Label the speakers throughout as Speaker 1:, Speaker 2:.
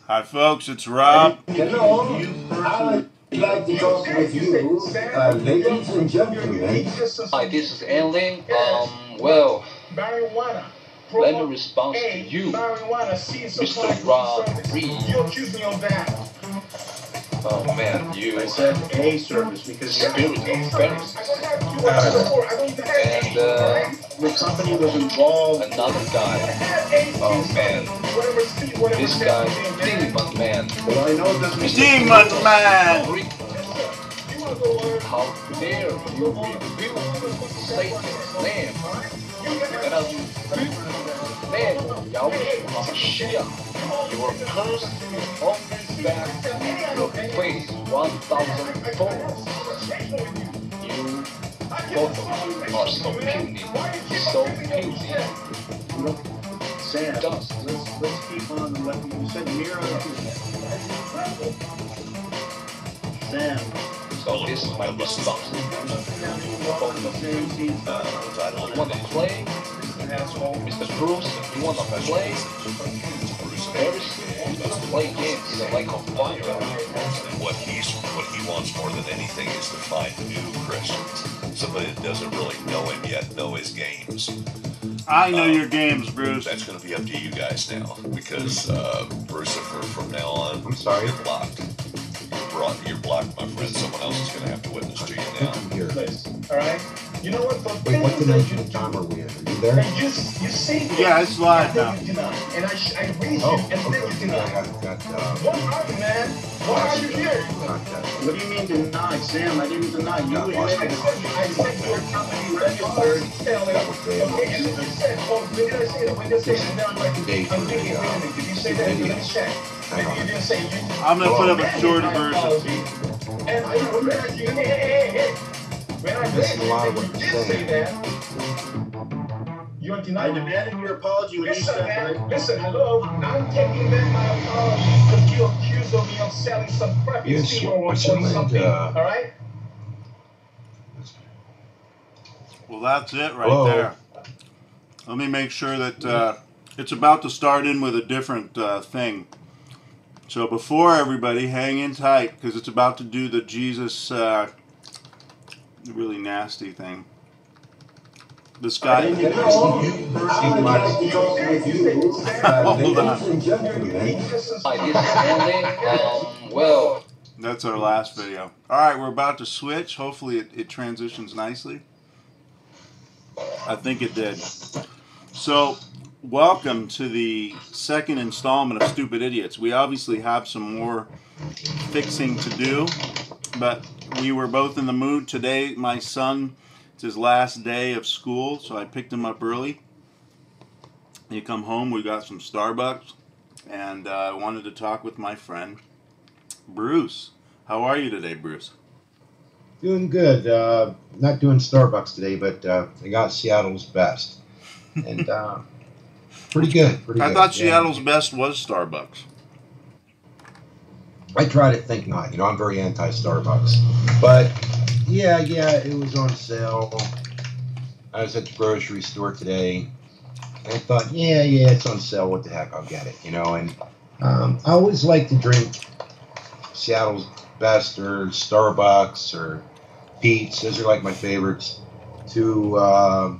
Speaker 1: Hi, folks. It's Rob.
Speaker 2: Hello. I would like to talk with you, ladies and gentlemen.
Speaker 3: Hi, this is Ailing. Well, let me respond to you, Mr. Rob Reed. Oh man, you.
Speaker 4: I said A service because
Speaker 3: Spirit of Phoenix. And
Speaker 4: the company was involved.
Speaker 3: another guy. Oh man, this guy, Demon Man.
Speaker 4: Well, I know this was
Speaker 1: Demon Man!
Speaker 3: How dare you rebuke Satan's name? And as you name, Yahushua, your curse on his back will face 1,000 fold. You both of you are so puny, so puny.
Speaker 4: Sam.
Speaker 3: Dust.
Speaker 4: Let's keep on the left. You said mirror. Sam.
Speaker 3: So this is my response. You want to play? Mr. Bruce, you want to play? Very soon, play games like a fire.
Speaker 5: What he wants more than anything is to find new Christians. Somebody that doesn't really know him yet, know his games.
Speaker 1: I know your games, Bruce.
Speaker 5: That's going to be up to you guys now, because Bruce, from now on,
Speaker 6: I'm sorry?
Speaker 5: you're blocked. You're blocked, my friend. Someone else is going to have to witness to you now.
Speaker 6: I'm here.
Speaker 4: All right. You know what?
Speaker 6: Wait, what dimension of time are we in? Are you there?
Speaker 4: You see.
Speaker 1: Yeah, it's live now.
Speaker 4: And I raised
Speaker 6: Oh,
Speaker 4: you, and then
Speaker 6: okay.
Speaker 4: you deny.
Speaker 6: I got
Speaker 4: What are you, man? Why are you here?
Speaker 6: contact.
Speaker 4: What do you mean deny, Sam? I didn't deny. You
Speaker 6: Got lost.
Speaker 4: I said your company registered. Okay, and then you said, oh, when did I say that? When did I say that? Now I'm like, I'm thinking, wait a minute, did you say that? Let me check. Maybe you didn't say you.
Speaker 1: I'm going to put up a shorter version.
Speaker 4: And I read you. Hey. When I read you did say that. You're denying. I demanded your apology when you said that. Listen, hello. I'm taking back my apology because you accused of me of selling some crappy
Speaker 6: Yes,
Speaker 4: steam or
Speaker 6: what's
Speaker 4: something.
Speaker 6: your
Speaker 4: All right?
Speaker 1: Well, that's it right
Speaker 6: Whoa.
Speaker 1: there. Let me make sure that it's about to start in with a different thing. So before everybody, hang in tight because it's about to do the Jesus really nasty thing. This guy.
Speaker 2: Hello. I would like to talk with you,
Speaker 1: Hold on.
Speaker 2: ladies and gentlemen.
Speaker 3: Hi, this is Ailing. Well,
Speaker 1: That's our last video. All right, we're about to switch. Hopefully it transitions nicely. I think it did. So, welcome to the second installment of Stupid Idiots. We obviously have some more fixing to do, but we were both in the mood today. My son, it's his last day of school, so I picked him up early. He come home, we got some Starbucks, and I wanted to talk with my friend, Bruce. How are you today, Bruce?
Speaker 6: Doing good. Not doing Starbucks today, but I got Seattle's best. And pretty good.
Speaker 1: I thought Seattle's best was Starbucks.
Speaker 6: I try to think not. You know, I'm very anti-Starbucks. But, yeah, it was on sale. I was at the grocery store today. And I thought, yeah, it's on sale. What the heck? I'll get it, you know. And I always like to drink Seattle's best or Starbucks or Pete's. Those are like my favorites. To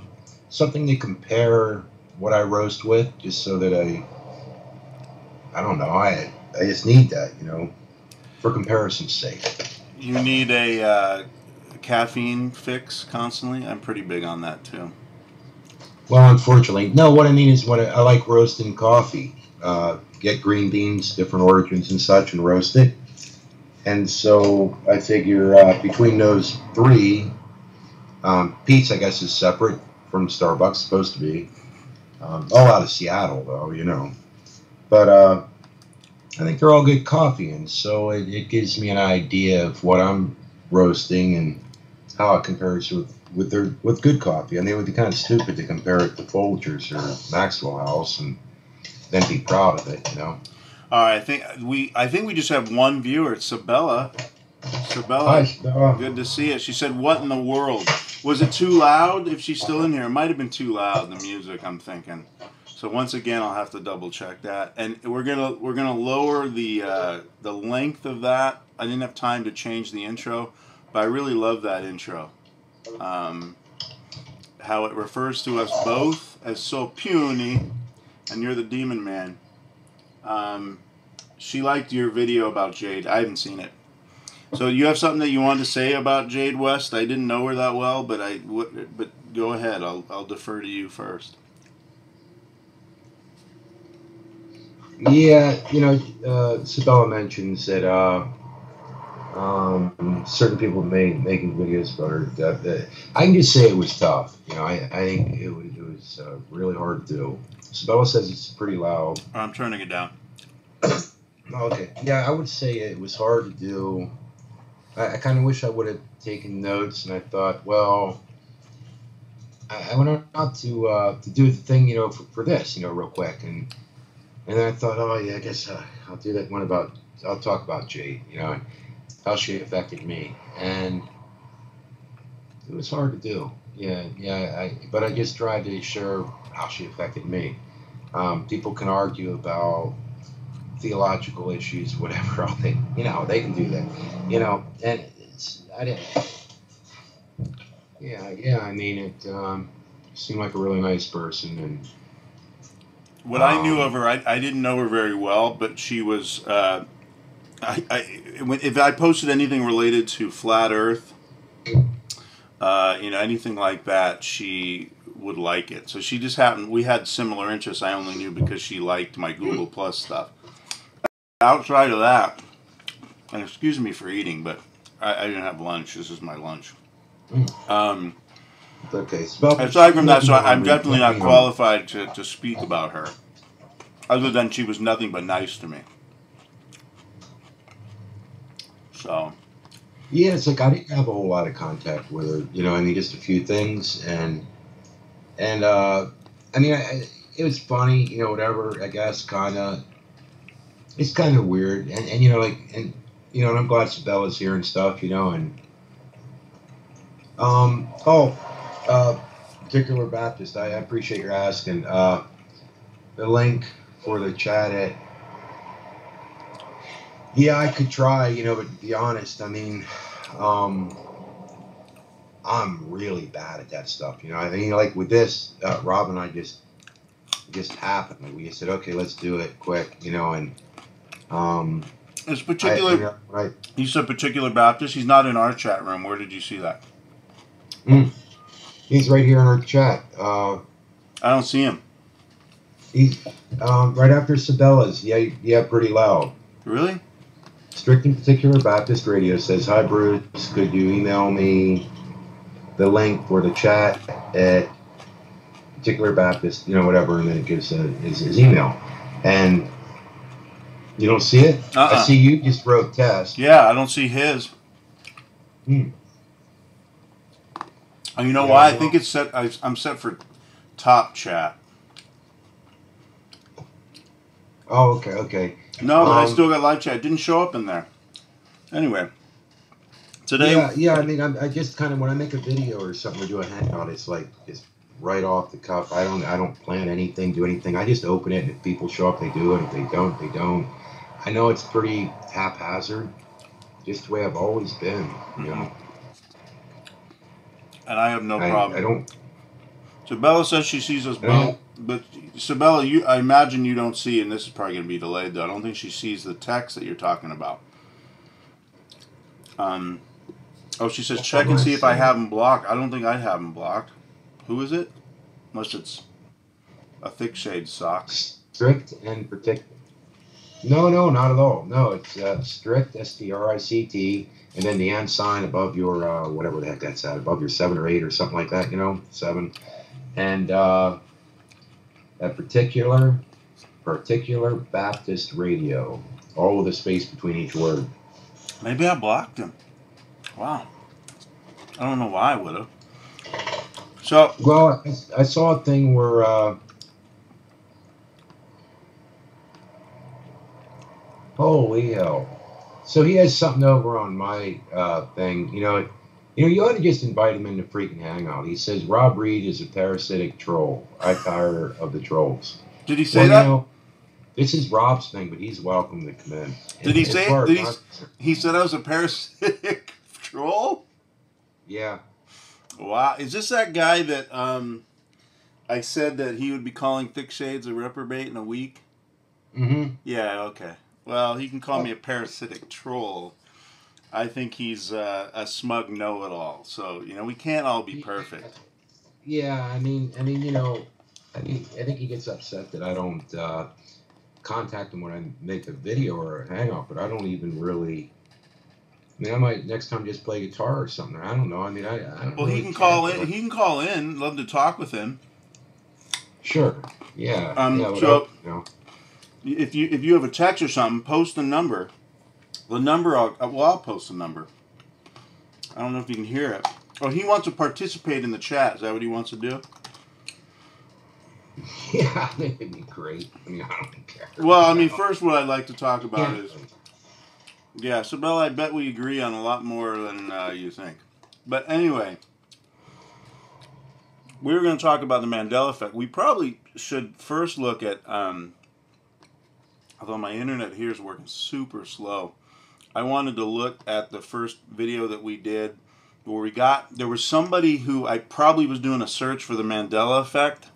Speaker 6: something to compare what I roast with, just so that I don't know, I just need that, you know, for comparison's sake.
Speaker 1: You need a caffeine fix constantly? I'm pretty big on that too.
Speaker 6: Well, unfortunately, no, what I mean is I like roasting coffee. Get green beans, different origins and such, and roast it. And so I figure between those three, Pete's, I guess, is separate from Starbucks, supposed to be. All out of Seattle, though, you know. But I think they're all good coffee, and so it gives me an idea of what I'm roasting and how it compares with good coffee. And they would be kind of stupid to compare it to Folgers or Maxwell House and then be proud of it, you know.
Speaker 1: All right, I think we just have one viewer. It's Sabella.
Speaker 6: Hi, Sabella.
Speaker 1: Good to see you. She said, "What in the world? Was it too loud?" If she's still in here, it might have been too loud. The music, I'm thinking. So once again, I'll have to double check that, and we're gonna lower the length of that. I didn't have time to change the intro, but I really love that intro. How it refers to us both as so puny, and you're the demon man. She liked your video about Jade. I haven't seen it. So you have something that you wanted to say about Jade West? I didn't know her that well, but go ahead. I'll defer to you first.
Speaker 6: Yeah, Sabella mentions that certain people making videos about her. I can just say it was tough. I think it was really hard to do. Sabella says it's pretty loud.
Speaker 1: I'm turning it down.
Speaker 6: Okay. Yeah, I would say it was hard to do. I kind of wish I would have taken notes, and I thought, well, I went out to do the thing, for this, real quick, and then I thought, oh yeah, I guess I'll do that one I'll talk about Jade, and how she affected me, and it was hard to do. But I just tried to share how she affected me. People can argue about theological issues, whatever. They can do that, and I didn't. Yeah. I mean, it seemed like a really nice person, and
Speaker 1: what I knew of her, I didn't know her very well, but she was. If I posted anything related to flat Earth, anything like that, she would like it. So she just happened. We had similar interests. I only knew because she liked my Google Plus stuff. Outside of that, and excuse me for eating, but I didn't have lunch. This is my lunch.
Speaker 6: Okay.
Speaker 1: Aside from that, so I'm definitely not qualified to speak about her. Other than she was nothing but nice to me. So.
Speaker 6: Yeah, it's like I didn't have a whole lot of contact with her. I mean, just a few things, and I mean, it was funny, whatever. I guess it's kind of weird, and and I'm glad Sabella's here and stuff, and Particular Baptist. I appreciate your asking. The link for the chat yeah, I could try, but to be honest, I mean, I'm really bad at that stuff, I mean, like with this, Rob and I just happened. Like, we just said, okay, let's do it quick, and
Speaker 1: this particular,
Speaker 6: right?
Speaker 1: You said Particular Baptist. He's not in our chat room. Where did you see that?
Speaker 6: He's right here in our chat.
Speaker 1: I don't see him.
Speaker 6: He's right after Sabella's. Yeah, pretty loud.
Speaker 1: Really?
Speaker 6: Strict and Particular Baptist Radio says, hi, Bruce. Could you email me the link for the chat at Particular Baptist, whatever, and then it gives his email. And you don't see it? I see you just wrote test.
Speaker 1: Yeah, I don't see his. And you know why? I think it's set. I'm set for top chat.
Speaker 6: Oh, okay.
Speaker 1: No, but I still got live chat. It didn't show up in there. Anyway, today.
Speaker 6: Yeah. I mean, I just kind of when I make a video or something or do a hangout, it's like it's right off the cuff. I don't plan anything, do anything. I just open it, and if people show up, they do it. If they don't, they don't. I know it's pretty haphazard, just the way I've always been,
Speaker 1: And I have no problem.
Speaker 6: I don't.
Speaker 1: Sabella says she sees us both, but Sabella, I imagine you don't see, and this is probably going to be delayed though. I don't think she sees the text that you're talking about. She says check and see if I have them blocked. I don't think I have them blocked. Who is it? Unless it's a thick shade sock.
Speaker 6: Strict and Particular. No, not at all. No, it's Strict, STRICT, and then the and sign above your whatever the heck that's at, above your 7 or 8 or something like that. 7. And a particular Baptist Radio, all with a space between each word.
Speaker 1: Maybe I blocked him. Wow. I don't know why I would have. So.
Speaker 6: Well, I saw a thing where. Holy hell! So he has something over on my thing. You ought to just invite him in the freaking hangout. He says Rob Reed is a parasitic troll. I tire of the trolls.
Speaker 1: Did he say that?
Speaker 6: You know, this is Rob's thing, but he's welcome to come in.
Speaker 1: Did he say? He said I was a parasitic troll?
Speaker 6: Yeah.
Speaker 1: Wow. Is this that guy that I said that he would be calling Thick Shades a reprobate in a week?
Speaker 6: Mm-hmm.
Speaker 1: Yeah. Okay. Well, he can call me a parasitic troll. I think he's a smug know-it-all. So we can't all be perfect.
Speaker 6: Yeah. I mean, you know, I think he gets upset that I don't contact him when I make a video or a hangout, but I don't even really. I mean, I might next time just play guitar or something. I don't know. I mean, I don't.
Speaker 1: Well,
Speaker 6: really
Speaker 1: he can call in. He can call in. Love to talk with him.
Speaker 6: Sure. Yeah.
Speaker 1: So if you have a text or something, post the number. The number I'll post the number. I don't know if you can hear it. Oh, he wants to participate in the chat. Is that what he wants to do?
Speaker 6: Yeah, I think it'd be great. I mean, I don't care.
Speaker 1: Well, I mean, first what I'd like to talk about is, Sabella, I bet we agree on a lot more than you think. But anyway, we were going to talk about the Mandela effect. We probably should first look at, although my internet here is working super slow, I wanted to look at the first video that we did where there was somebody who I probably was doing a search for the Mandela effect.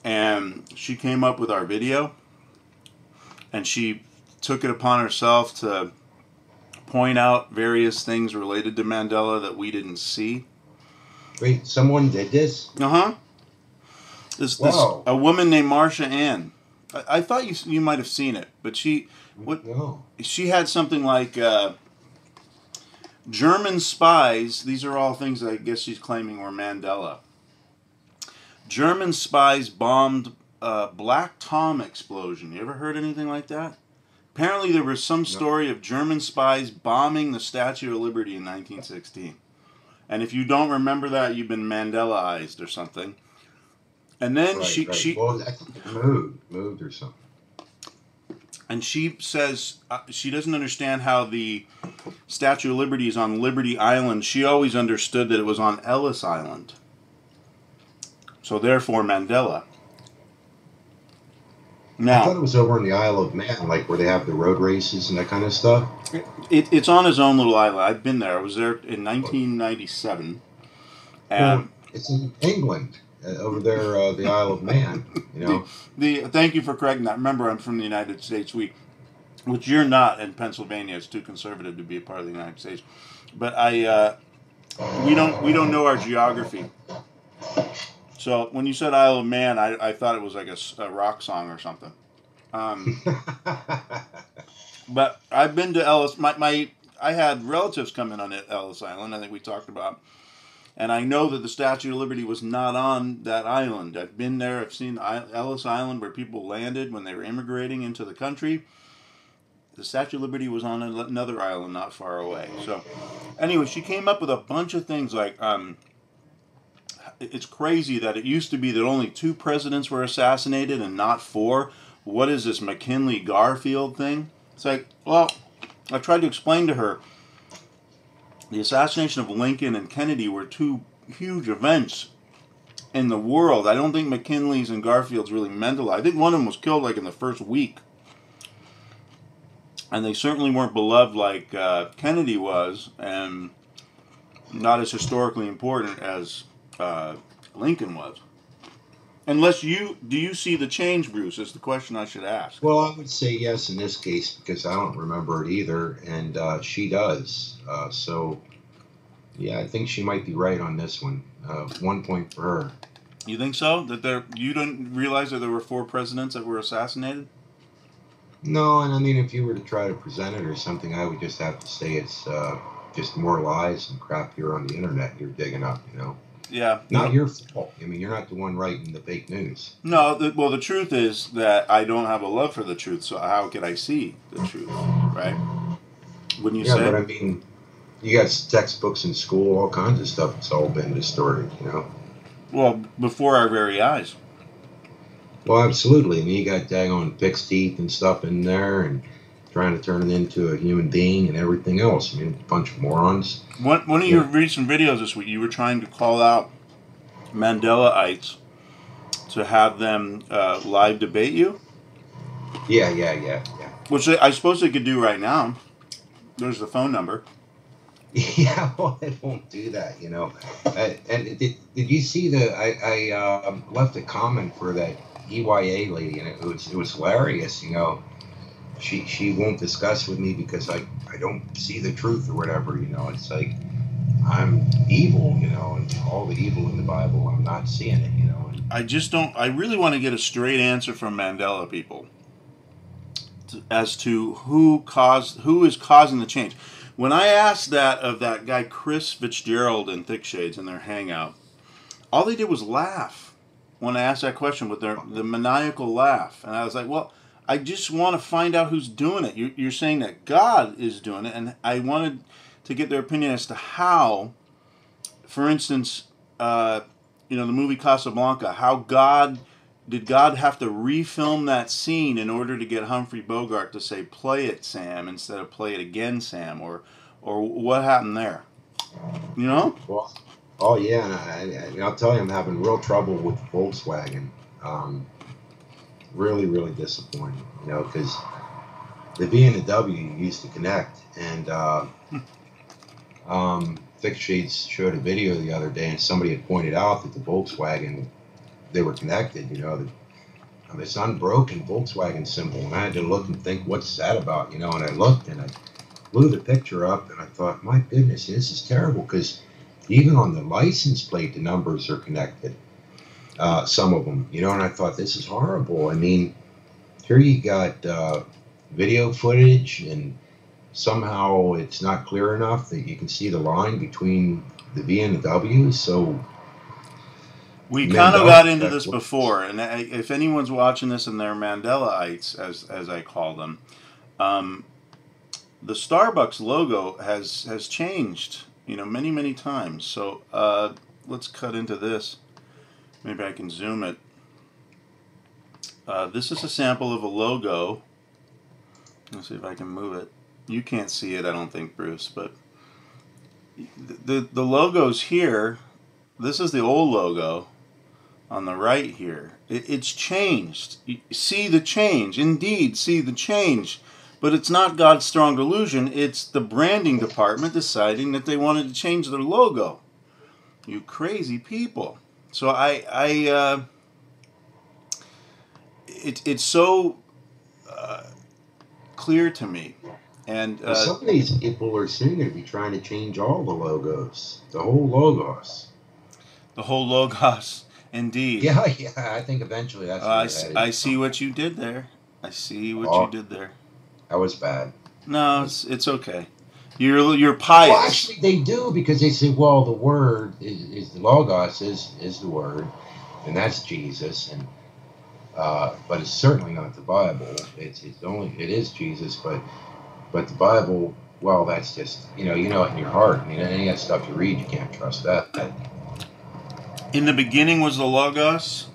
Speaker 1: And she came up with our video, and she took it upon herself to point out various things related to Mandela that we didn't see.
Speaker 6: Wait, someone did this?
Speaker 1: Uh-huh. A woman named Marsha Ann. I thought you might have seen it, but she had something like German spies. These are all things that I guess she's claiming were Mandela. German spies bombed Black Tom explosion. You ever heard anything like that? Apparently there was some story of German spies bombing the Statue of Liberty in 1916. And if you don't remember that, you've been Mandelaized or something. And then she
Speaker 6: well, I think it moved or something.
Speaker 1: And she says she doesn't understand how the Statue of Liberty is on Liberty Island. She always understood that it was on Ellis Island. So therefore, Mandela. Now,
Speaker 6: I thought it was over in the Isle of Man, like where they have the road races and that kind of stuff.
Speaker 1: It's on his own little island. I've been there. I was there in 1997.
Speaker 6: It's in England, over there, the Isle of Man. You know.
Speaker 1: Thank you for correcting that. Remember, I'm from the United States. Which you're not, and Pennsylvania is too conservative to be a part of the United States. But we don't know our geography. So when you said Isle of Man, I thought it was like a rock song or something. But I've been to Ellis. I had relatives come in on Ellis Island. I think we talked about, and I know that the Statue of Liberty was not on that island. I've been there. I've seen Ellis Island where people landed when they were immigrating into the country. The Statue of Liberty was on another island not far away. So, anyway, she came up with a bunch of things like. It's crazy that it used to be that only 2 presidents were assassinated and not 4. What is this McKinley Garfield thing? It's like, well, I tried to explain to her the assassination of Lincoln and Kennedy were 2 huge events in the world. I don't think McKinley's and Garfield's really Mandela. I think one of them was killed like in the first week. And they certainly weren't beloved like Kennedy was, and not as historically important as Lincoln was. Unless do you see the change, Bruce, is the question I should ask.
Speaker 6: Well, I would say yes in this case because I don't remember it either, and she does. So, yeah, I think she might be right on this one. 1 point for her.
Speaker 1: You think so? You didn't realize that there were 4 presidents that were assassinated?
Speaker 6: No, and I mean, if you were to try to present it or something, I would just have to say it's just more lies and crap here on the internet you're digging up, you know?
Speaker 1: Yeah.
Speaker 6: Not your fault. I mean, you're not the one writing the fake news.
Speaker 1: No, the truth is that I don't have a love for the truth, so how could I see the truth, right? Wouldn't you say?
Speaker 6: Yeah, but I mean, you got textbooks in school, all kinds of stuff. It's all been distorted, you know?
Speaker 1: Well, before our very eyes.
Speaker 6: Well, absolutely. I mean, you got daggone pig's teeth and stuff in there and trying to turn it into a human being and everything else. I mean, a bunch of morons.
Speaker 1: One of your recent videos this week, you were trying to call out Mandela-ites to have them live debate you.
Speaker 6: Yeah.
Speaker 1: Which I suppose they could do right now. There's the phone number.
Speaker 6: Yeah, well, they won't do that, you know. And did you see I left a comment for that EYA lady, and it was hilarious, you know. She won't discuss with me because I don't see the truth or whatever, you know. It's like I'm evil, you know, and all the evil in the Bible, I'm not seeing it, you know.
Speaker 1: I just don't. I really want to get a straight answer from Mandela people as to who is causing the change. When I asked that of that guy Chris Fitzgerald and Thick Shades in their hangout, all they did was laugh when I asked that question with the maniacal laugh, and I was like, well, I just want to find out who's doing it. You're saying that God is doing it, and I wanted to get their opinion as to how. For instance, the movie Casablanca. How did God have to refilm that scene in order to get Humphrey Bogart to say "Play it, Sam" instead of "Play it again, Sam"? Or what happened there? You know?
Speaker 6: Well, oh yeah, and I'll tell you, I'm having real trouble with Volkswagen. Really, really disappointing. You know, because the V and the W used to connect, and Thick Shades showed a video the other day, and somebody had pointed out that the Volkswagen, they were connected. You know, this unbroken Volkswagen symbol, and I had to look and think, what's that about? You know, and I looked and I blew the picture up, and I thought, my goodness, this is terrible, because even on the license plate, the numbers are connected. Some of them, you know, and I thought, this is horrible. I mean, here you got video footage, and somehow it's not clear enough that you can see the line between the V and the W. So
Speaker 1: we kind of got into this before, and if anyone's watching this and they're Mandelaites, as I call them, the Starbucks logo has changed, you know, many times. So let's cut into this. Maybe I can zoom it. This is a sample of a logo. Let's see if I can move it. You can't see it, I don't think, Bruce, but the logo's here. This is the old logo on the right here. It's changed. You see the change. Indeed, see the change. But it's not God's strong delusion. It's the branding department deciding that they wanted to change their logo. You crazy people. So it's so clear to me. And
Speaker 6: some of these people are soon going to be trying to change all the logos, the whole logos.
Speaker 1: The whole logos, indeed.
Speaker 6: Yeah, I think eventually that's what
Speaker 1: I see what you did there. I see what you did there.
Speaker 6: That was bad.
Speaker 1: No, it's okay. You're pious.
Speaker 6: Well, actually, they do, because they say, well, the word is the logos is the word, and that's Jesus, and but it's certainly not the Bible. It is Jesus, but the Bible, well, that's just you know it in your heart. I mean, any of that stuff you read, you can't trust that.
Speaker 1: In the beginning was the logos.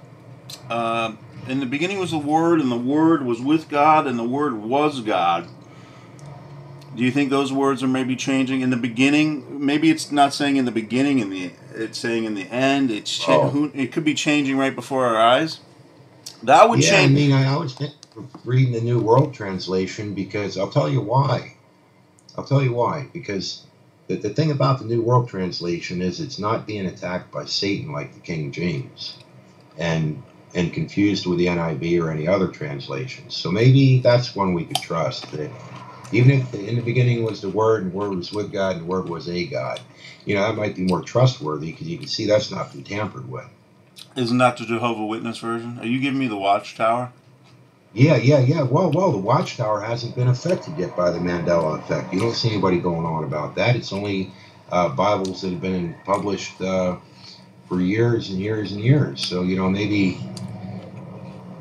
Speaker 1: In the beginning was the Word, and the Word was with God, and the Word was God. Do you think those words are maybe changing in the beginning? Maybe it's not saying in the beginning, it's saying in the end. It could be changing right before our eyes. That would change.
Speaker 6: I mean, I was reading the New World Translation, because I'll tell you why. Because the thing about the New World Translation is it's not being attacked by Satan like the King James, and confused with the NIV or any other translations. So maybe that's one we could trust. That even if in the beginning was the Word, and the Word was with God, and the Word was a God, you know, that might be more trustworthy, because you can see that's not been tampered with.
Speaker 1: Isn't that the Jehovah's Witness version? Are you giving me the Watchtower?
Speaker 6: Yeah. Well, the Watchtower hasn't been affected yet by the Mandela effect. You don't see anybody going on about that. It's only Bibles that have been published for years and years and years. So, you know, maybe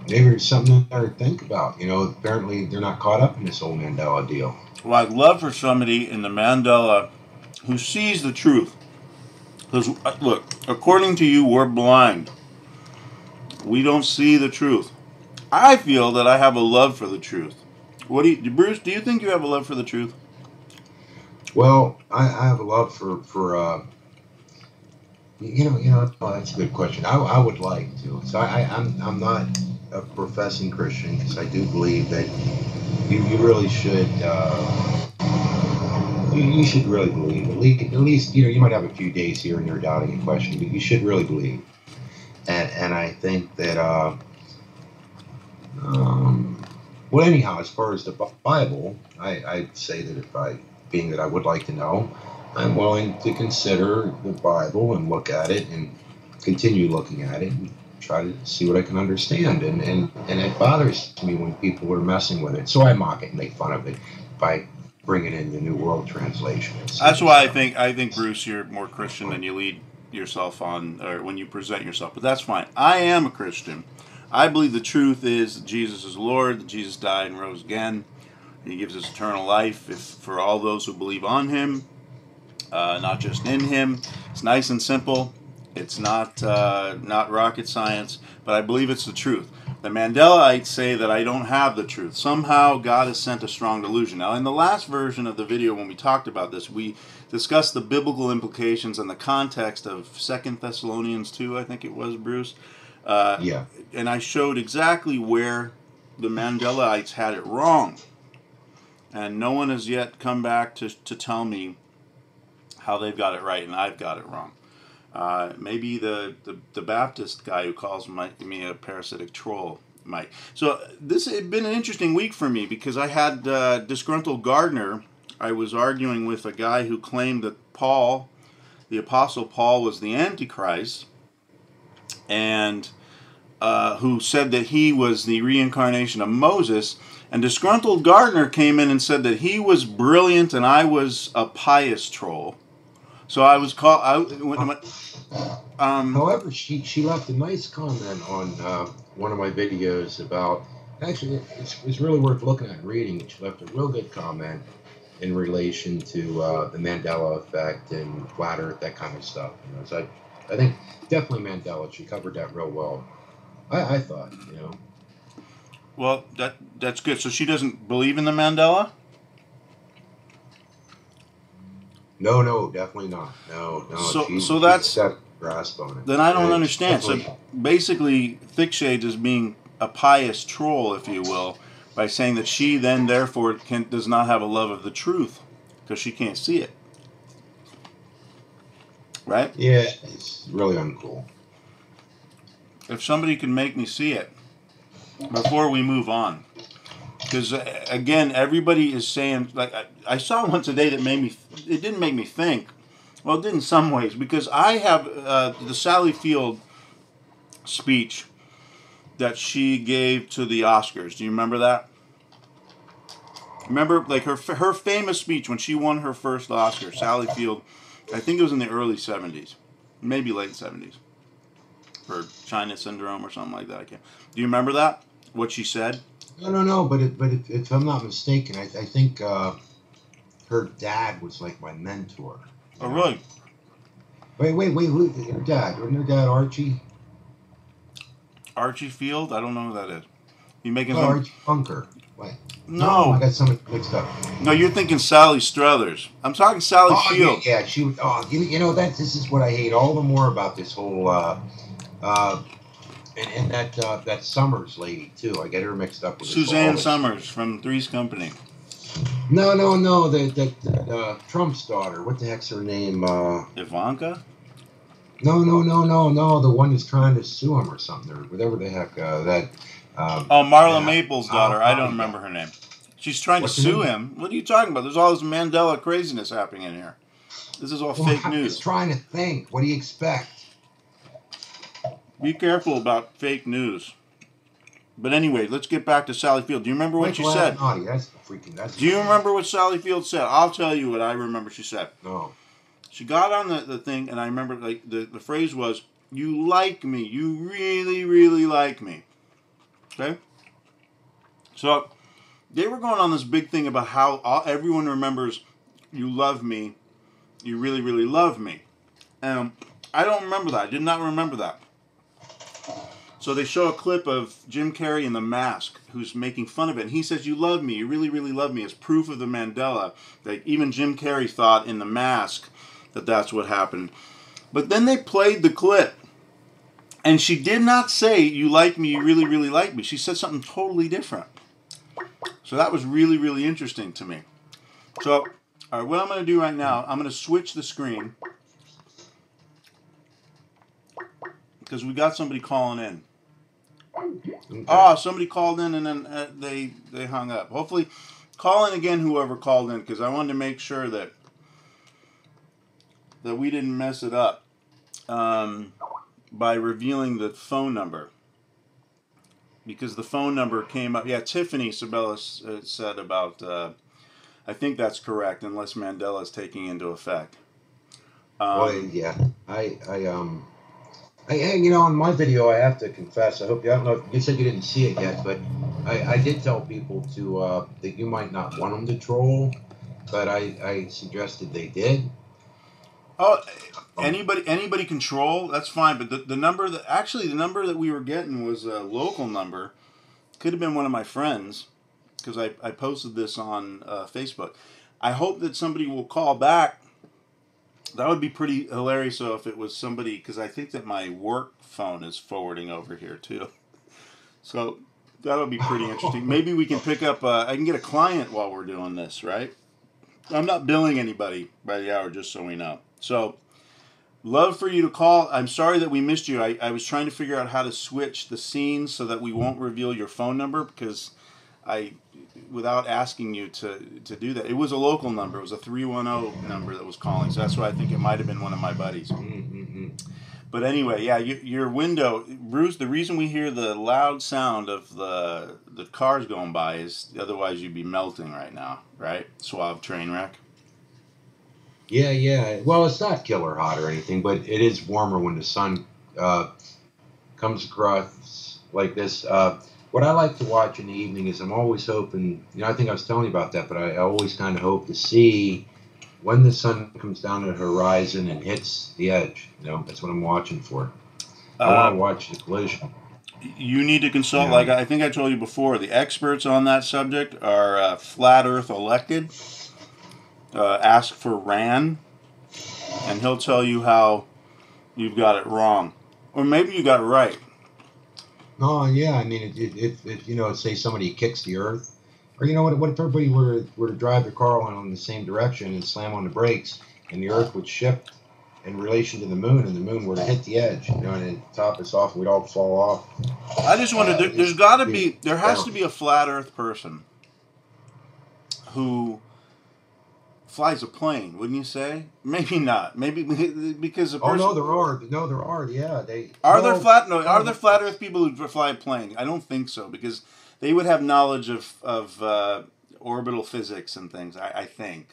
Speaker 6: there's something there to think about. You know, apparently they're not caught up in this whole Mandela deal.
Speaker 1: Well, I'd love for somebody in the Mandela who sees the truth. Because, look, according to you, we're blind. We don't see the truth. I feel that I have a love for the truth. Bruce, do you think you have a love for the truth?
Speaker 6: Well, I have a love for Oh, that's a good question. I would like to. So I'm not a professing Christian because I do believe that you really should. You should really believe. At least you might have a few days here and there doubting and questioning, but you should really believe. And I think that well, anyhow, as far as the Bible, I'd say that being that I would like to know, I'm willing to consider the Bible and look at it and continue looking at it and try to see what I can understand. And it bothers me when people are messing with it. So I mock it and make fun of it by bringing in the New World Translation.
Speaker 1: That's why I think Bruce, you're more Christian than you lead yourself on, or when you present yourself. But that's fine. I am a Christian. I believe the truth is that Jesus is Lord, that Jesus died and rose again. He gives us eternal life for all those who believe on Him, not just in Him. It's nice and simple. It's not rocket science, but I believe it's the truth. The Mandelites say that I don't have the truth. Somehow God has sent a strong delusion. Now, in the last version of the video when we talked about this, we discussed the biblical implications and the context of 2 Thessalonians 2, I think it was, Bruce.
Speaker 6: Yeah.
Speaker 1: And I showed exactly where the Mandelites had it wrong. And no one has yet come back to tell me how they've got it right and I've got it wrong. Maybe the Baptist guy who calls me a parasitic troll might. So this has been an interesting week for me because I had Disgruntled Gardener. I was arguing with a guy who claimed that Paul, the Apostle Paul, was the Antichrist, and who said that he was the reincarnation of Moses. And Disgruntled Gardener came in and said that he was brilliant and I was a pious troll. So I was called.
Speaker 6: However, she left a nice comment on one of my videos about. Actually, it's really worth looking at and reading. She left a real good comment in relation to the Mandela effect and flat Earth, that kind of stuff. So I think definitely Mandela. She covered that real well. I thought,
Speaker 1: Well, that's good. So she doesn't believe in the Mandela?
Speaker 6: No, definitely not. No.
Speaker 1: So that's
Speaker 6: got a grasp on it.
Speaker 1: Then I don't understand.
Speaker 6: Definitely.
Speaker 1: So basically, Thickshades is being a pious troll, if you will, by saying that she then therefore does not have a love of the truth because she can't see it. Right?
Speaker 6: Yeah, it's really uncool.
Speaker 1: If somebody can make me see it before we move on. Because, again, everybody is saying, like, I saw one today that it didn't make me think. Well, it did in some ways, because I have the Sally Field speech that she gave to the Oscars. Do you remember that? Remember, like, her famous speech when she won her first Oscar, Sally Field, I think it was in the early 70s, maybe late 70s, for China Syndrome or something like that. I can't. Do you remember that? What she said?
Speaker 6: No. But if I'm not mistaken, I think her dad was like my mentor.
Speaker 1: Oh, really?
Speaker 6: Wait. Who? Her dad? Wasn't her dad Archie?
Speaker 1: Archie Field? I don't know who that is. You making
Speaker 6: Archie Bunker. Wait.
Speaker 1: No.
Speaker 6: I got something mixed up.
Speaker 1: No, you're thinking Sally Struthers. I'm talking Sally Field.
Speaker 6: Yeah, she would. This is what I hate all the more about this whole. And that Summers lady too. I get her mixed up with
Speaker 1: Suzanne Summers from Three's Company.
Speaker 6: No. The Trump's daughter. What the heck's her name?
Speaker 1: Ivanka?
Speaker 6: No. The one that's trying to sue him or something, or whatever the heck that.
Speaker 1: Marla Maples' daughter. I don't remember her name. She's trying to sue him. What are you talking about? There's all this Mandela craziness happening in here. This is all fake news.
Speaker 6: I was trying to think. What do you expect?
Speaker 1: Be careful about fake news. But anyway, let's get back to Sally Field. Do you remember what she said? Do you remember what Sally Field said? I'll tell you what I remember she said.
Speaker 6: No.
Speaker 1: She got on the thing, and I remember like the phrase was, "You like me. You really, really like me." Okay? So they were going on this big thing about how everyone remembers, "You love me. You really, really love me." And I don't remember that. I did not remember that. So they show a clip of Jim Carrey in The Mask, who's making fun of it. And he says, "You love me. You really, really love me," as proof of the Mandela. Like even Jim Carrey thought in The Mask that that's what happened. But then they played the clip. And she did not say, you like me, you really, really like me. She said something totally different. So that was really, really interesting to me. So, all right, what I'm going to do right now, I'm going to switch the screen. Because we got somebody calling in. Okay. Oh, somebody called in and then they hung up. Hopefully, call in again, whoever called in, because I wanted to make sure that we didn't mess it up by revealing the phone number. Because the phone number came up. Yeah, Tiffany Sabella said about, I think that's correct, unless Mandela is taking into effect.
Speaker 6: Well, yeah, you know, in my video, I have to confess, I hope you, I don't know, you said you didn't see it yet, but I did tell people to, that you might not want them to troll, but I suggested they did.
Speaker 1: Oh, anybody can troll, that's fine, but the number the number that we were getting was a local number. Could have been one of my friends, because I posted this on Facebook. I hope that somebody will call back. That would be pretty hilarious. So if it was somebody, because I think that my work phone is forwarding over here too. So that would be pretty interesting. Maybe we can pick up, I can get a client while we're doing this, right? I'm not billing anybody by the hour, just so we know. So, love for you to call. I'm sorry that we missed you. I was trying to figure out how to switch the scenes so that we won't reveal your phone number, because without asking you to do that. It was a local number. It was a 310 number that was calling. So that's why I think it might have been one of my buddies. Mm-hmm. But anyway, yeah, your window, Bruce, the reason we hear the loud sound of the cars going by is otherwise you'd be melting right now, right? Suave train wreck.
Speaker 6: Yeah. Well, it's not killer hot or anything, but it is warmer when the sun comes across like this. What I like to watch in the evening is I'm always hoping, you know, I think I was telling you about that, but I always kind of hope to see when the sun comes down the horizon and hits the edge. You know, that's what I'm watching for. I want to watch the collision.
Speaker 1: You need to consult, like I think I told you before, the experts on that subject are Flat Earth Elected. Ask for Rand, and he'll tell you how you've got it wrong. Or maybe you got it right.
Speaker 6: Oh, yeah. I mean, if you know, say somebody kicks the earth, or, you know, what if everybody were to drive their car in the same direction and slam on the brakes, and the earth would shift in relation to the moon, and the moon were to hit the edge, you know, and it'd top us off, and we'd all fall off.
Speaker 1: I just wondered, there has to be a flat earth person who flies a plane, wouldn't you say? Maybe not. Maybe because a person.
Speaker 6: Oh, no, there are. Yeah,
Speaker 1: are there flat Earth people who fly a plane? I don't think so, because they would have knowledge of orbital physics and things. I think.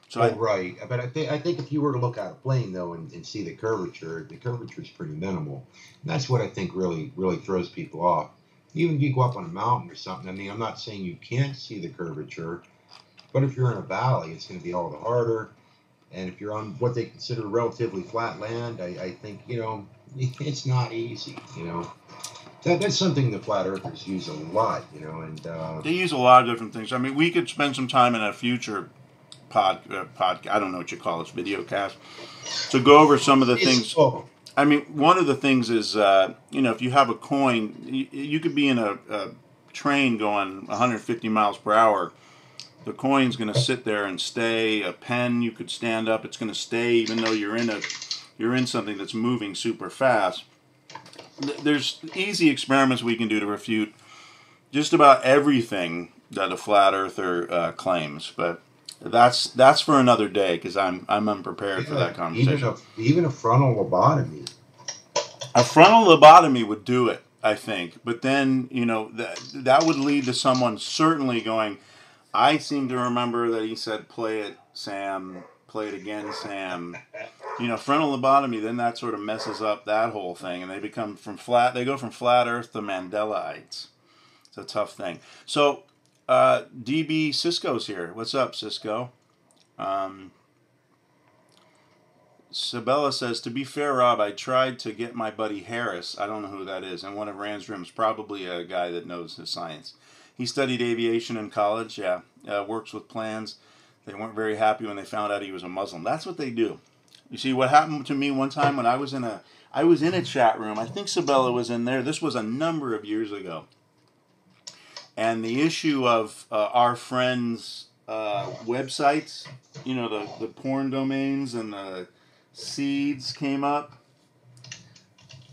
Speaker 1: So
Speaker 6: right, but I think if you were to look at a plane though and see the curvature is pretty minimal. And that's what I think really throws people off. Even if you go up on a mountain or something. I mean, I'm not saying you can't see the curvature. But if you're in a valley, it's going to be all the harder. And if you're on what they consider relatively flat land, I think, you know, it's not easy, you know. That's something the flat earthers use a lot, you know. And
Speaker 1: they use a lot of different things. I mean, we could spend some time in a future pod I don't know what you call this, video cast, to go over some of the things. I mean, one of the things is, you know, if you have a coin, you could be in a train going 150 miles per hour. The coin's going to sit there and stay. A pen, you could stand up. It's going to stay even though you're in something that's moving super fast. There's easy experiments we can do to refute just about everything that a flat earther claims. But that's for another day, because I'm unprepared for that conversation.
Speaker 6: Even a frontal lobotomy.
Speaker 1: A frontal lobotomy would do it, I think. But then, you know, that would lead to someone certainly going, I seem to remember that he said, play it, Sam, play it again, Sam. You know, frontal lobotomy, then that sort of messes up that whole thing, and they go from flat earth to Mandelaites. It's a tough thing. So, DB Cisco's here. What's up, Cisco? Sabella says, to be fair, Rob, I tried to get my buddy Harris, I don't know who that is, in one of Rand's rooms, probably a guy that knows his science. He studied aviation in college, works with plans. They weren't very happy when they found out he was a Muslim. That's what they do. You see, what happened to me one time when I was in a chat room. I think Sabella was in there. This was a number of years ago. And the issue of our friends' websites, you know, the porn domains and the seeds came up.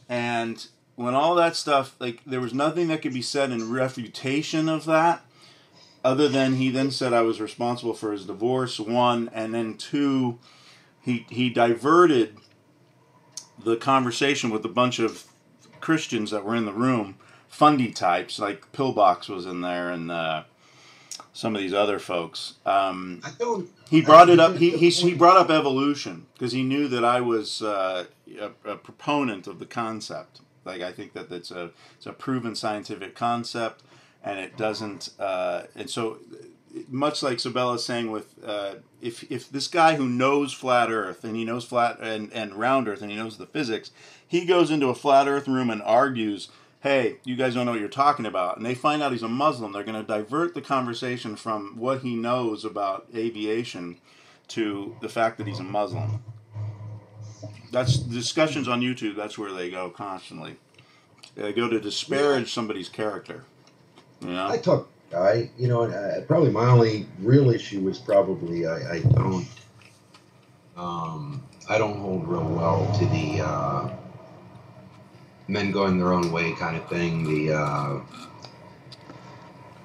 Speaker 1: And when all that stuff, like, there was nothing that could be said in refutation of that, other than he then said I was responsible for his divorce, one, and then two, he diverted the conversation with a bunch of Christians that were in the room, fundy types, like Pillbox was in there, and some of these other folks. He brought it up. He brought up evolution because he knew that I was a proponent of the concept. Like, I think that it's a proven scientific concept, and it doesn't. And so, much like Sabella's saying, with if this guy who knows flat Earth and he knows flat and round Earth and he knows the physics, he goes into a flat Earth room and argues, hey, you guys don't know what you're talking about, and they find out he's a Muslim, they're going to divert the conversation from what he knows about aviation to the fact that he's a Muslim. That's discussions on YouTube. That's where they go constantly. They go to disparage somebody's character. You know?
Speaker 6: I talk, you know, probably my only real issue was probably I don't hold real well to the men going their own way kind of thing.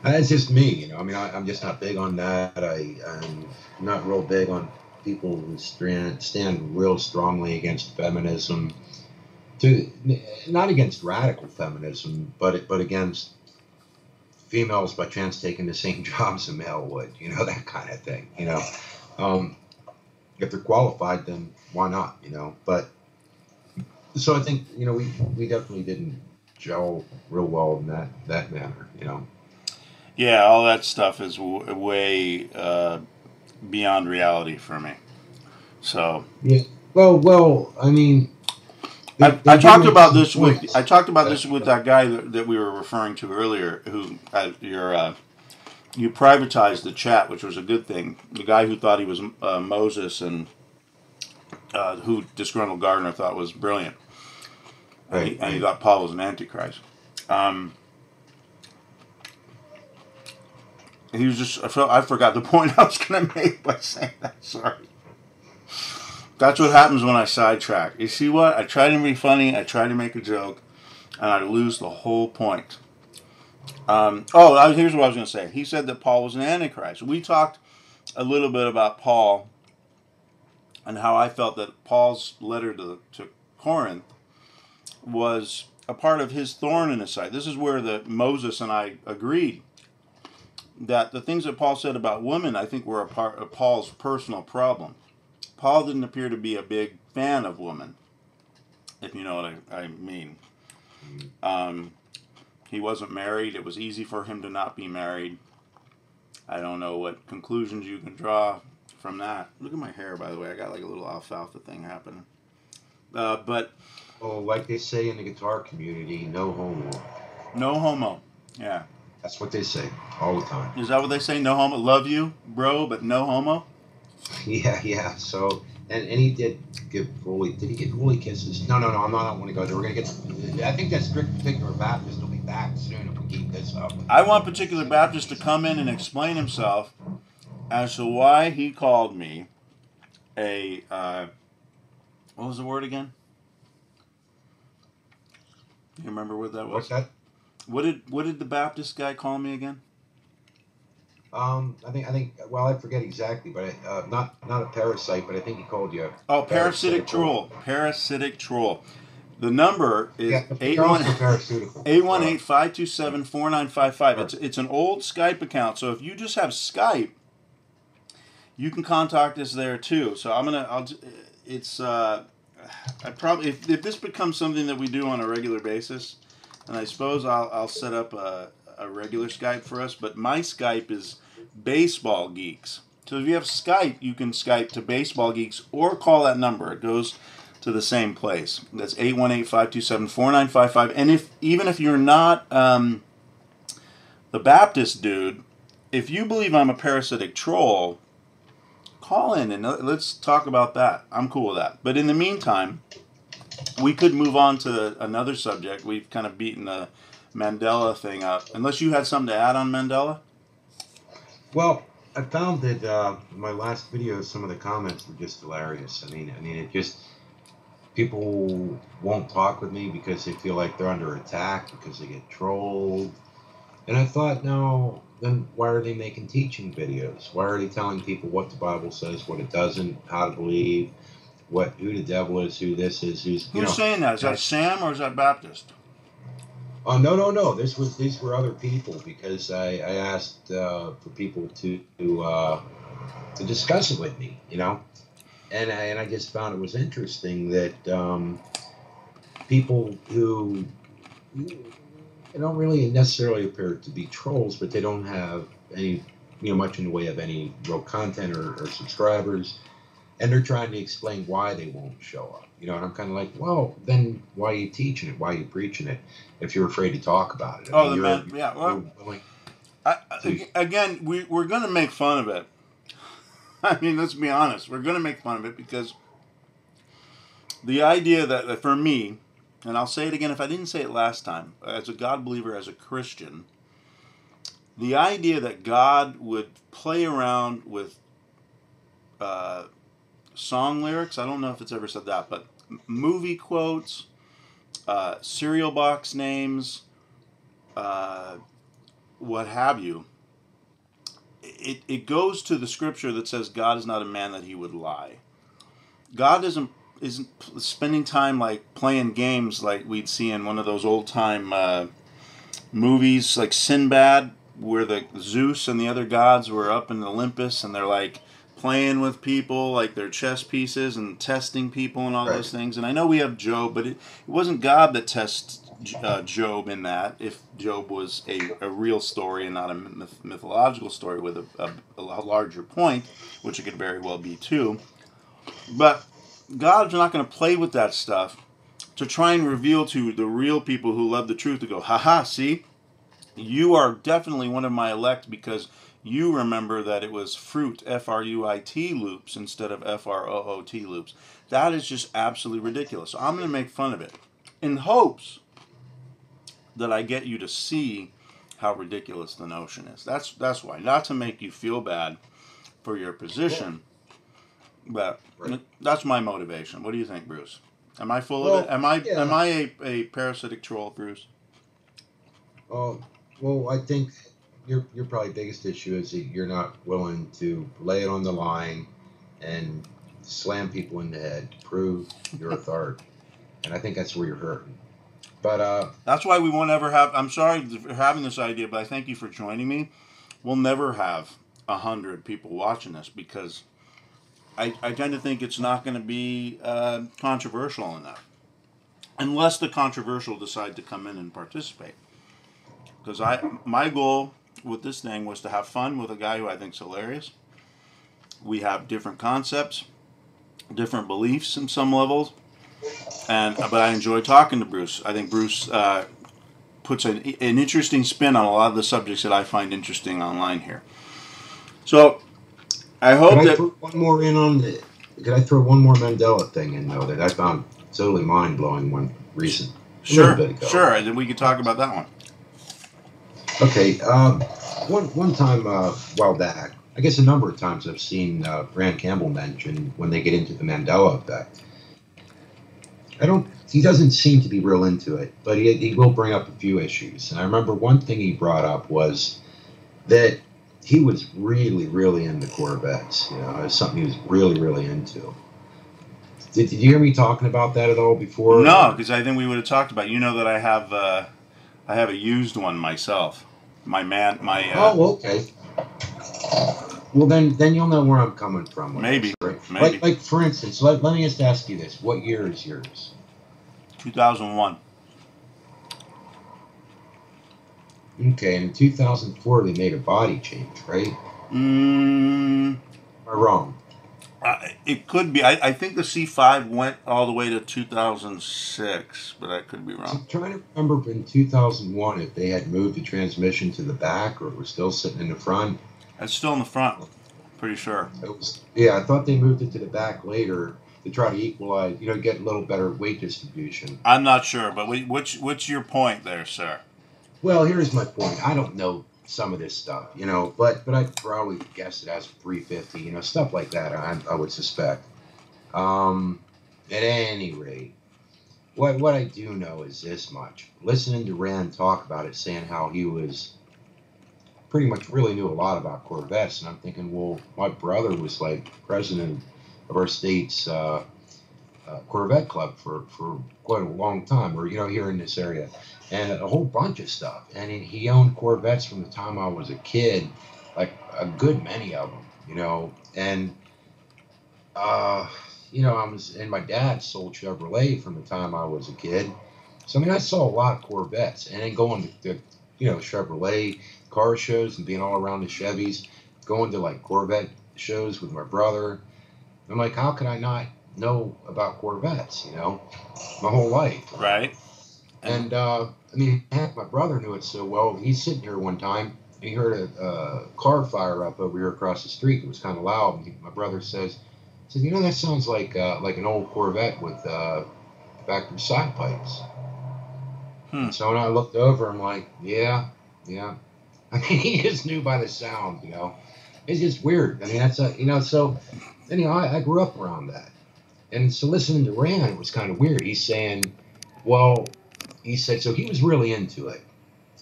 Speaker 6: It's just me, you know. I mean, I'm just not big on that. I'm not real big on people who stand real strongly against feminism. Not against radical feminism, but against females by chance taking the same jobs a male would, you know, that kind of thing, you know. If they're qualified, then why not, you know? But so I think, you know, we definitely didn't gel real well in that manner, you know.
Speaker 1: Yeah, all that stuff is way beyond reality for me. So
Speaker 6: yeah, well, I mean,
Speaker 1: I talked about this with that guy that we were referring to earlier, who you privatized the chat, which was a good thing. The guy who thought he was Moses and who Disgruntled Gardener thought was brilliant, and he thought Paul was an antichrist. He was just, I forgot the point I was going to make by saying that. Sorry. That's what happens when I sidetrack. You see what? I try to be funny, I try to make a joke, and I lose the whole point. Here's what I was going to say. He said that Paul was an antichrist. We talked a little bit about Paul and how I felt that Paul's letter to Corinth was a part of his thorn in his side. This is where Moses and I agreed that the things that Paul said about women, I think, were a part of Paul's personal problem. Paul didn't appear to be a big fan of women, if you know what I mean. He wasn't married. It was easy for him to not be married. I don't know what conclusions you can draw from that. Look at my hair, by the way. I got like a little alfalfa thing happening. But
Speaker 6: like they say in the guitar community, no homo.
Speaker 1: No homo. Yeah.
Speaker 6: That's what they say all the time.
Speaker 1: Is that what they say? No homo? Love you, bro, but no homo?
Speaker 6: Yeah. So, and he did give Holy. Did he get Holy kisses? No. I'm not want to go there. We're gonna get. I think that strict particular Baptist will be back soon if we keep this up.
Speaker 1: I want particular Baptist to come in and explain himself as to why he called me a. What was the word again? Do you remember what that was?
Speaker 6: What's that?
Speaker 1: What did the Baptist guy call me again?
Speaker 6: I think. Well, I forget exactly, but not a parasite, but I think he called you.
Speaker 1: Parasitic troll. Parasitic troll. The number is 818-527-4955. It's an old Skype account, so if you just have Skype, you can contact us there too. So I probably if this becomes something that we do on a regular basis. And I suppose I'll set up a regular Skype for us. But my Skype is Baseball Geeks. So if you have Skype, you can Skype to Baseball Geeks or call that number. It goes to the same place. That's 818-527-4955. And even if you're not the Baptist dude, if you believe I'm a parasitic troll, call in and let's talk about that. I'm cool with that. But in the meantime, we could move on to another subject. We've kind of beaten the Mandela thing up. Unless you had something to add on Mandela?
Speaker 6: Well, I found that my last video, some of the comments were just hilarious. I mean, it just, people won't talk with me because they feel like they're under attack because they get trolled. And I thought, no, then why are they making teaching videos? Why are they telling people what the Bible says, what it doesn't, how to believe, who the devil is, who this is,
Speaker 1: who's saying that? Is that Sam or is that Baptist?
Speaker 6: Oh, no. These were other people, because I asked for people to discuss it with me, you know, and I just found it was interesting that people who don't really necessarily appear to be trolls, but they don't have any, much in the way of any real content or subscribers, and they're trying to explain why they won't show up. And I'm kind of like, well, then why are you teaching it? Why are you preaching it if you're afraid to talk about it?
Speaker 1: Again, we're going to make fun of it. I mean, let's be honest. We're going to make fun of it because the idea that for me, and I'll say it again if I didn't say it last time, as a God believer, as a Christian, the idea that God would play around with song lyrics, I don't know if it's ever said that, but movie quotes, cereal box names, what have you, it goes to the scripture that says God is not a man that he would lie. God isn't spending time like playing games like we'd see in one of those old time movies like Sinbad, where the Zeus and the other gods were up in Olympus and they're like playing with people like they're chess pieces and testing people and all those things. And I know we have Job, but it wasn't God that tests Job in that, if Job was a real story and not a mythological story with a larger point, which it could very well be too. But God's not going to play with that stuff to try and reveal to the real people who love the truth to go, haha, see, you are definitely one of my elect because you remember that it was fruit, F-R-U-I-T loops instead of F-R-O-O-T loops. That is just absolutely ridiculous. So I'm going to make fun of it in hopes that I get you to see how ridiculous the notion is. That's why. Not to make you feel bad for your position, but that's my motivation. What do you think, Bruce? Am I full of it? Am I a parasitic troll, Bruce?
Speaker 6: Oh, well, I think your probably biggest issue is that you're not willing to lay it on the line and slam people in the head to prove your authority. And I think that's where you're hurting. But
Speaker 1: that's why we won't ever have. I'm sorry for having this idea, but I thank you for joining me. We'll never have 100 people watching this because I tend to think it's not going to be controversial enough, unless the controversial decide to come in and participate. Because my goal with this thing was to have fun with a guy who I think is hilarious. We have different concepts, different beliefs in some levels. But I enjoy talking to Bruce. I think Bruce puts an interesting spin on a lot of the subjects that I find interesting online here. So I hope
Speaker 6: Could I throw one more in on the? Could I throw one more Mandela thing in though that I found totally mind blowing one recent?
Speaker 1: Sure, and then we could talk about that one.
Speaker 6: Okay, one time a while back, I guess a number of times I've seen Brand Campbell mention when they get into the Mandela effect. He doesn't seem to be real into it, but he will bring up a few issues. And I remember one thing he brought up was that he was really, really into Corvettes. It was something he was really, really into. Did you hear me talking about that at all before?
Speaker 1: No, because I think we would have talked about it. You know that I have a used one myself.
Speaker 6: Oh, okay. Well, then you'll know where I'm coming from.
Speaker 1: Maybe.
Speaker 6: Like for instance, let me just ask you this: what year is yours?
Speaker 1: 2001.
Speaker 6: Okay, and in 2004 they made a body change, right? Am I wrong?
Speaker 1: It could be. I think the C5 went all the way to 2006, but I could be wrong.
Speaker 6: I'm trying to remember in 2001 if they had moved the transmission to the back or it was still sitting in the front.
Speaker 1: It's still in the front. Pretty sure.
Speaker 6: Yeah, I thought they moved it to the back later to try to equalize, get a little better weight distribution.
Speaker 1: I'm not sure, but what's your point there, sir?
Speaker 6: Well, here's my point. I don't know some of this stuff, but I could probably guess it as 350, stuff like that. I would suspect. At any rate, what I do know is this much. Listening to Rand talk about it, saying how he was pretty much really knew a lot about Corvettes, and I'm thinking, well, my brother was like president of our state's Corvette club for quite a long time, or here in this area, and a whole bunch of stuff. And he owned Corvettes from the time I was a kid, like a good many of them, and my dad sold Chevrolet from the time I was a kid. So, I saw a lot of Corvettes, and then going to Chevrolet car shows and being all around the Chevys, going to like Corvette shows with my brother. I'm like, how could I not know about Corvettes, my whole life?
Speaker 1: Right.
Speaker 6: And, heck, my brother knew it so well. He's sitting here one time, and he heard a car fire up over here across the street. It was kind of loud. And my brother said, that sounds like an old Corvette with factory side pipes. And so when I looked over, I'm like, yeah. He just knew by the sound, It's just weird. That's so anyhow, I grew up around that. And so listening to Rand was kind of weird. He's saying, so he was really into it.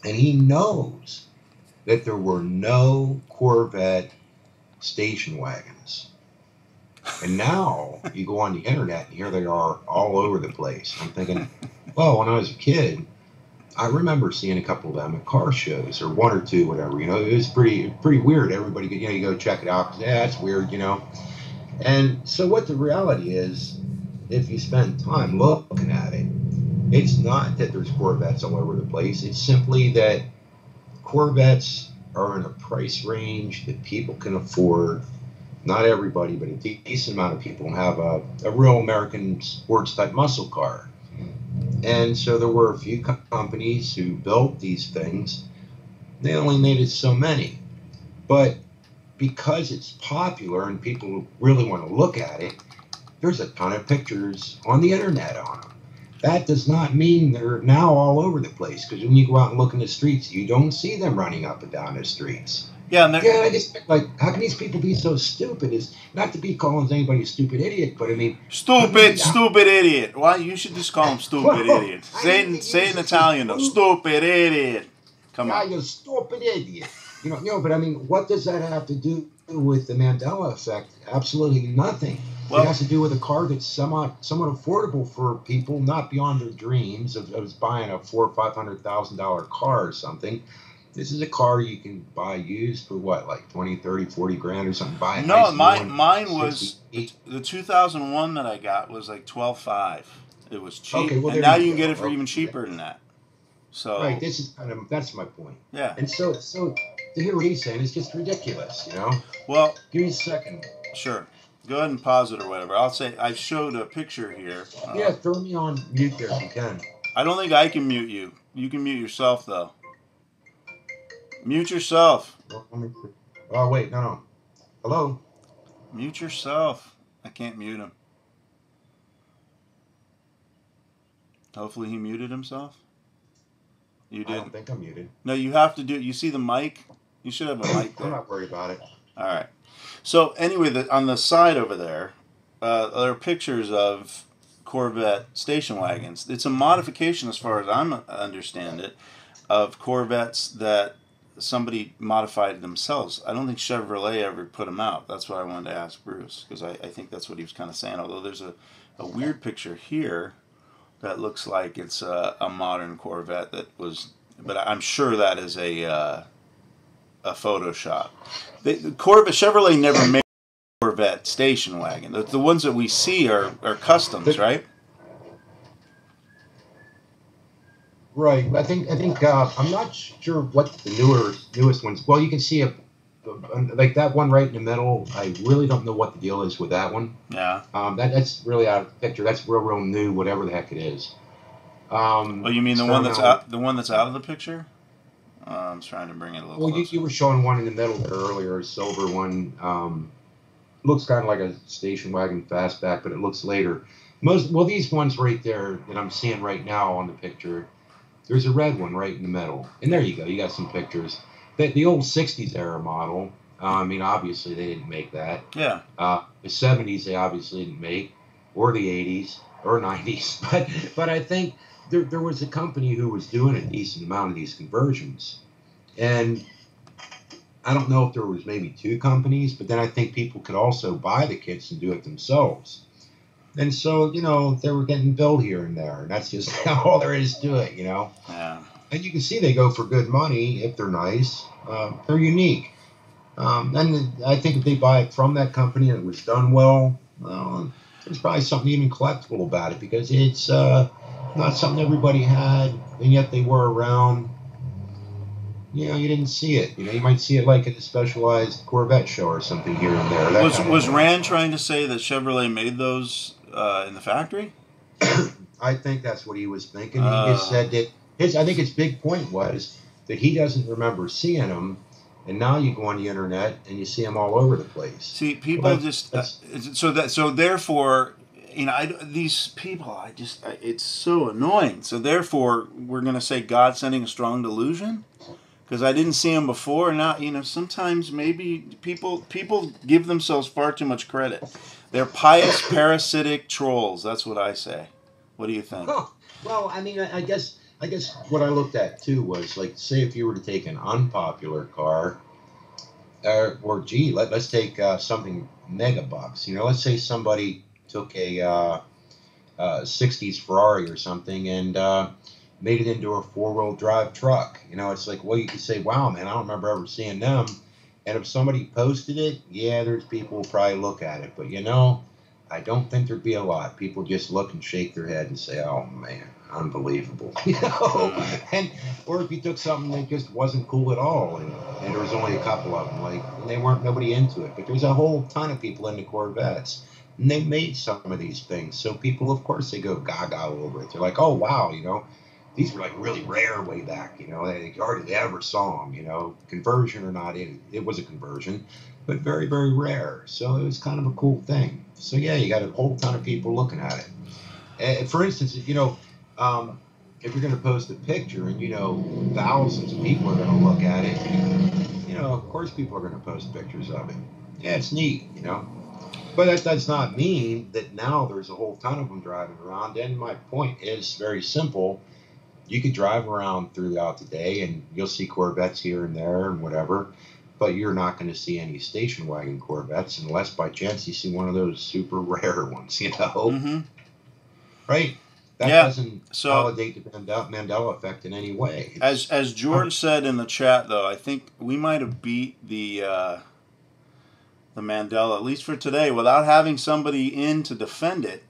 Speaker 6: And he knows that there were no Corvette station wagons. And now you go on the internet and here they are all over the place. I'm thinking, well, when I was a kid, I remember seeing a couple of them at car shows, or one or two, whatever. It was pretty weird. Everybody, you go check it out. It's weird, And so what the reality is, if you spend time looking at it, it's not that there's Corvettes all over the place. It's simply that Corvettes are in a price range that people can afford. Not everybody, but a decent amount of people have a real American sports type muscle car. And so there were a few companies who built these things. They only needed so many. But because it's popular and people really want to look at it, there's a ton of pictures on the internet on them. That does not mean they're now all over the place, because when you go out and look in the streets, you don't see them running up and down the streets.
Speaker 1: Yeah,
Speaker 6: I just how can these people be so stupid? Is not to be calling anybody a stupid idiot, but
Speaker 1: stupid idiot. Why you should just call him stupid idiot? Say it in Italian though. Stupid idiot. Come on.
Speaker 6: You stupid idiot. But what does that have to do with the Mandela effect? Absolutely nothing. Well, it has to do with a car that's somewhat affordable for people, not beyond their dreams of buying a $400,000 or $500,000 car or something. This is a car you can buy used for what, like 20, 30, 40 grand or something. Buy
Speaker 1: no, mine was the 2001 that I got was like $12,500. It was cheap,
Speaker 6: okay, well,
Speaker 1: and now you can get it for even cheaper than that. So
Speaker 6: right, that's my point.
Speaker 1: Yeah,
Speaker 6: and so to hear what he's saying is just ridiculous,
Speaker 1: Well,
Speaker 6: give me a second.
Speaker 1: Sure. Go ahead and pause it or whatever. I'll say I showed a picture here.
Speaker 6: Yeah, throw me on mute there if you can.
Speaker 1: I don't think I can mute you. You can mute yourself though. Mute yourself.
Speaker 6: Oh wait, no. Hello.
Speaker 1: Mute yourself. I can't mute him. Hopefully he muted himself. You did.
Speaker 6: I don't think I'm muted.
Speaker 1: No, you have to do it. You see the mic? You should have a mic there.
Speaker 6: I'm not worried about it.
Speaker 1: All right. So anyway, on the side over there are pictures of Corvette station wagons. It's a modification, as far as I understand it, of Corvettes that somebody modified themselves. I don't think Chevrolet ever put them out. That's what I wanted to ask Bruce, because I think that's what he was kind of saying. Although there's a weird picture here that looks like it's a modern Corvette that was, but I'm sure that is a Photoshop. Chevrolet never made a Corvette station wagon. The ones that we see are customs, right?
Speaker 6: Right. I think I'm not sure what the newest ones. Well, you can see like that one right in the middle. I really don't know what the deal is with that one.
Speaker 1: Yeah.
Speaker 6: That's really out of the picture. That's real new, whatever the heck it is.
Speaker 1: Oh, you mean the one that's out of the picture? I'm trying to bring it a little
Speaker 6: Well,
Speaker 1: closer.
Speaker 6: you were showing one in the middle there earlier, a silver one. Looks kind of like a station wagon fastback, but it looks later. These ones right there that I'm seeing right now on the picture, there's a red one right in the middle. And there you go. You got some pictures. The old 60s era model, I mean, obviously they didn't make that.
Speaker 1: Yeah.
Speaker 6: The 70s they obviously didn't make, or the 80s or 90s. But I think there was a company who was doing a decent amount of these conversions. And I don't know if there was maybe 2 companies, but then I think people could also buy the kits and do it themselves. And so, they were getting billed here and there. And that's just all there is to it,
Speaker 1: Yeah.
Speaker 6: And you can see they go for good money if they're nice. They're unique. And I think if they buy it from that company and it was done well, there's probably something even collectible about it because it's not something everybody had, and yet they were around. You didn't see it. You might see it like at a specialized Corvette show or something here and there.
Speaker 1: Was Rand trying to say that Chevrolet made those in the factory?
Speaker 6: I think that's what he was thinking. He just said that I think his big point was that he doesn't remember seeing them, and now you go on the internet and you see them all over the place.
Speaker 1: See, people so therefore, these people, it's so annoying. So therefore, we're going to say God sending a strong delusion. Because I didn't see them before, and now sometimes maybe people give themselves far too much credit. They're pious, parasitic trolls. That's what I say. What do you think?
Speaker 6: Oh, well, I mean, I guess what I looked at too was like, say, if you were to take an unpopular car, or gee, let's take something mega bucks. Let's say somebody took a 60s Ferrari or something and made it into a 4-wheel drive truck. It's like, well, you could say, wow, man, I don't remember ever seeing them. And if somebody posted it, yeah, there's people who probably look at it. But, I don't think there'd be a lot. People just look and shake their head and say, oh, man, unbelievable. Or if you took something that just wasn't cool at all, and there was only a couple of them, like, they weren't nobody into it. But there's a whole ton of people into Corvettes. And they made some of these things. So people, of course, they go gaga over it. They're like, oh, wow, these were like really rare way back, they hardly ever saw them, conversion or not, it was a conversion, but very, very rare. So it was kind of a cool thing. So yeah, you got a whole ton of people looking at it. And for instance, if you're going to post a picture and, thousands of people are going to look at it, of course people are going to post pictures of it. Yeah, it's neat, But that does not mean that now there's a whole ton of them driving around. And my point is very simple. You could drive around throughout the day and you'll see Corvettes here and there and whatever, but you're not going to see any station wagon Corvettes unless by chance you see one of those super rare ones,
Speaker 1: Mm-hmm.
Speaker 6: Right? That doesn't validate the Mandela effect in any way.
Speaker 1: As George said in the chat, though, I think we might have beat the Mandela, at least for today, without having somebody in to defend it.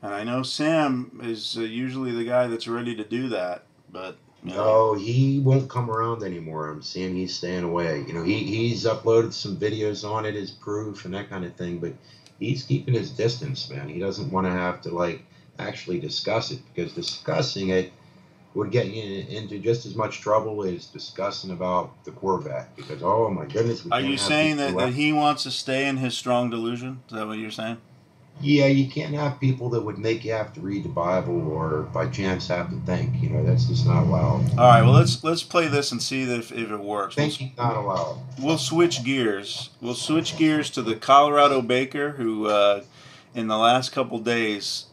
Speaker 1: And I know Sam is usually the guy that's ready to do that, but
Speaker 6: no, he won't come around anymore. I'm seeing he's staying away. He's uploaded some videos on it as proof and that kind of thing, but he's keeping his distance, man. He doesn't want to have to actually discuss it, because discussing it would get you into just as much trouble as discussing about the Corvette. Because oh my goodness,
Speaker 1: are you saying that he wants to stay in his strong delusion? Is that what you're saying?
Speaker 6: Yeah, you can't have people that would make you have to read the Bible or by chance have to think. That's just not allowed.
Speaker 1: All right, well, let's play this and see if it works.
Speaker 6: Thinking not allowed.
Speaker 1: We'll switch gears. We'll switch gears to the Colorado baker who, in the last couple days,